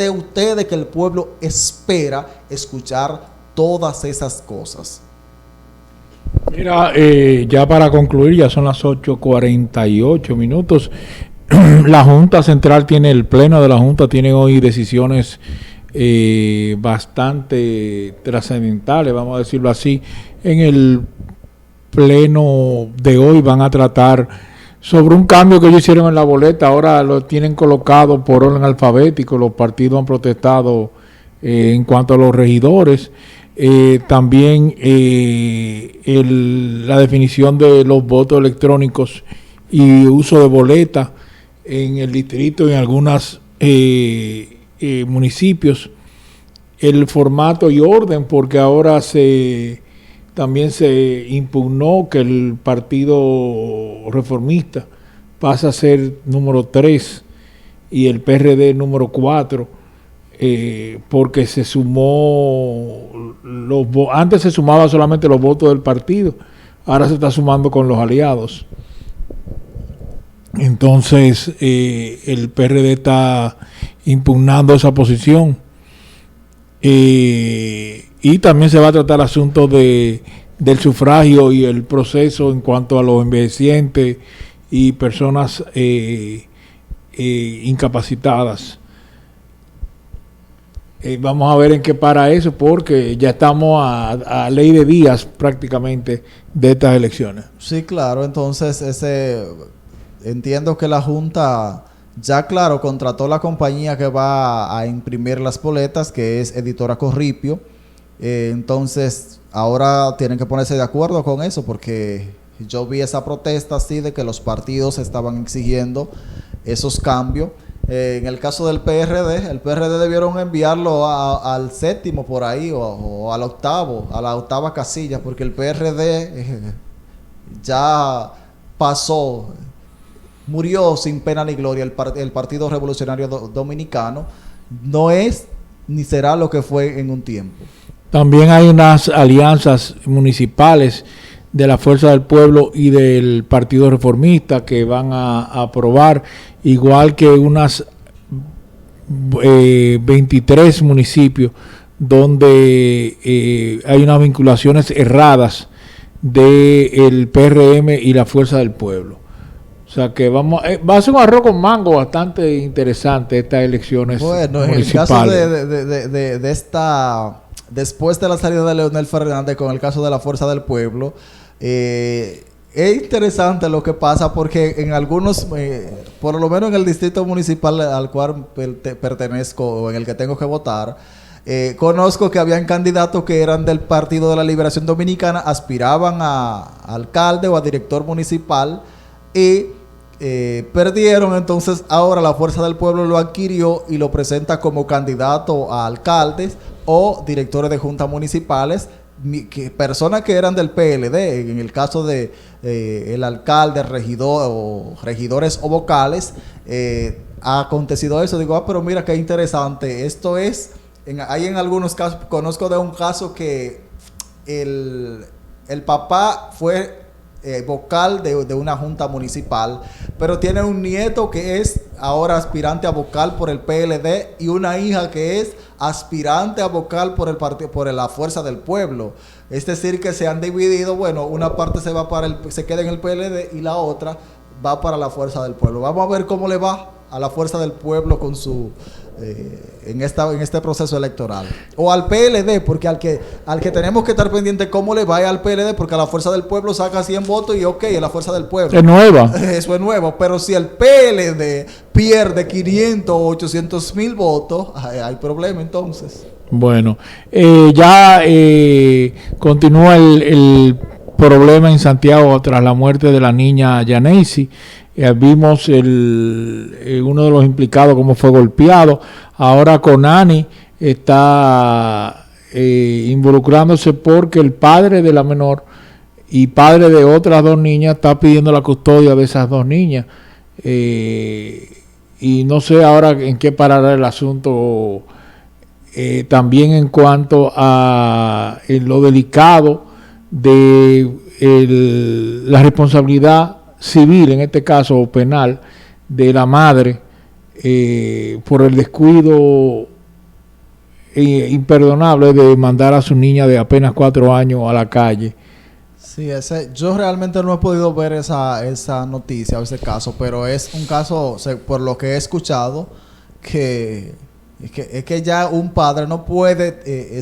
ustedes que el pueblo espera escuchar todas esas cosas. Mira, ya para concluir, ya son las 8:48 minutos. La Junta Central el Pleno de la Junta tiene hoy decisiones bastante trascendentales, vamos a decirlo así. En el Pleno de hoy van a tratar sobre un cambio que ellos hicieron en la boleta. Ahora lo tienen colocado por orden alfabético. Los partidos han protestado en cuanto a los regidores. También la definición de los votos electrónicos y uso de boleta en el distrito y en algunos municipios. El formato y orden, porque ahora también se impugnó que el Partido Reformista pasa a ser número 3 y el PRD número 4, porque se sumó, antes se sumaba solamente los votos del partido, ahora se está sumando con los aliados. Entonces el PRD está impugnando esa posición. Y también se va a tratar el asunto del sufragio y el proceso en cuanto a los envejecientes y personas incapacitadas. Vamos a ver en qué para eso, porque ya estamos a ley de días prácticamente de estas elecciones. Sí, claro. Entonces, entiendo que la Junta ya, claro, contrató la compañía que va a imprimir las boletas, que es Editora Corripio. Entonces, ahora tienen que ponerse de acuerdo con eso, porque yo vi esa protesta así de que los partidos estaban exigiendo esos cambios. En el caso del PRD, el PRD debieron enviarlo al séptimo por ahí o al octavo, a la octava casilla, porque el PRD ya pasó, murió sin pena ni gloria. El Partido Revolucionario Dominicano no es ni será lo que fue en un tiempo. También hay unas alianzas municipales de la Fuerza del Pueblo y del Partido Reformista que van a aprobar, igual que unas 23 municipios donde hay unas vinculaciones erradas del PRM y la Fuerza del Pueblo. O sea que va a ser un arroz con mango bastante interesante estas elecciones municipales. En el caso de esta, después de la salida de Leonel Fernández con el caso de la Fuerza del Pueblo, es interesante lo que pasa, porque en algunos, por lo menos en el distrito municipal al cual pertenezco o en el que tengo que votar, conozco que habían candidatos que eran del Partido de la Liberación Dominicana, aspiraban a alcalde o a director municipal y perdieron. Entonces ahora la Fuerza del Pueblo lo adquirió y lo presenta como candidato a alcaldes o directores de juntas municipales, personas que eran del PLD. En el caso de el alcalde, regidores o vocales, ha acontecido eso. Digo, pero mira qué interesante. Esto es, hay en algunos casos, conozco de un caso que el papá fue vocal de una junta municipal, pero tiene un nieto que es ahora aspirante a vocal por el PLD y una hija que es aspirante a vocal por el partido, por la Fuerza del Pueblo. Es decir, que se han dividido. Bueno, una parte se queda en el PLD y la otra va para la Fuerza del Pueblo. Vamos a ver cómo le va a la Fuerza del Pueblo con su en este proceso electoral, o al PLD, porque al que tenemos que estar pendiente cómo le vaya al PLD, porque a la Fuerza del Pueblo saca 100 votos y es la Fuerza del Pueblo. Es nueva. Eso es nuevo, pero si el PLD pierde 500 o 800 mil votos, hay problema entonces. Bueno, ya continúa el problema en Santiago tras la muerte de la niña Yaneisi. Vimos uno de los implicados cómo fue golpeado. Ahora Conani está involucrándose porque el padre de la menor y padre de otras dos niñas está pidiendo la custodia de esas dos niñas. Y no sé ahora en qué parará el asunto. También en cuanto a lo delicado de la responsabilidad civil, en este caso, o penal, de la madre por el descuido imperdonable de mandar a su niña de apenas 4 años a la calle. Sí, yo realmente no he podido ver esa noticia o ese caso, pero es un caso, por lo que he escuchado, que ya un padre no puede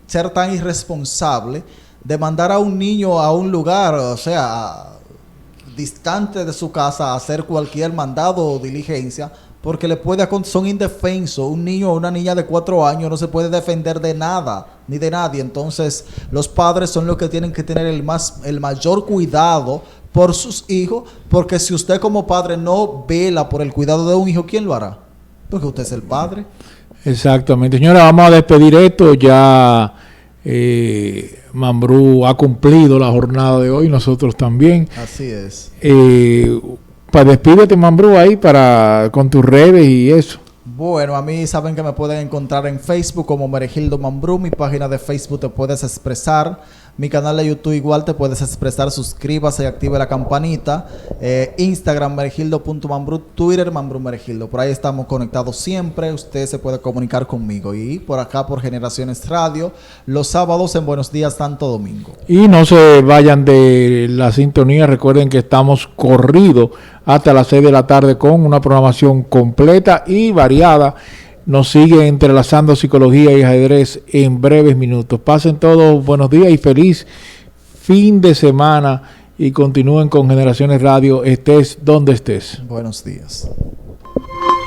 ser tan irresponsable de mandar a un niño a un lugar, o sea, distante de su casa, a hacer cualquier mandado o diligencia, porque son indefensos. Un niño o una niña de 4 años no se puede defender de nada ni de nadie. Entonces los padres son los que tienen que tener el mayor cuidado por sus hijos, porque si usted como padre no vela por el cuidado de un hijo, ¿quién lo hará? Porque usted es el padre. Exactamente. Señora, vamos a despedir esto. Ya Mambrú ha cumplido la jornada de hoy, nosotros también. Así es. Despídete, Mambrú, ahí con tus redes y eso. Bueno, a mí saben que me pueden encontrar en Facebook como Meregildo Mambrú. Mi página de Facebook Te Puedes Expresar. Mi canal de YouTube igual te puedes expresar, suscríbase y active la campanita. Instagram, meregildo.mambrú, Twitter, Mambrú Meregildo. Por ahí estamos conectados siempre. Usted se puede comunicar conmigo. Y por acá, por Generaciones Radio, los sábados en Buenos Días Santo Domingo. Y no se vayan de la sintonía. Recuerden que estamos corridos hasta las 6 de la tarde con una programación completa y variada. Nos sigue entrelazando psicología y ajedrez en breves minutos. Pasen todos buenos días y feliz fin de semana y continúen con Generaciones Radio, estés donde estés. Buenos días.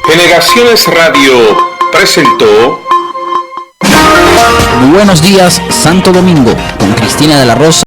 Generaciones Radio presentó Buenos Días Santo Domingo con Cristina de la Rosa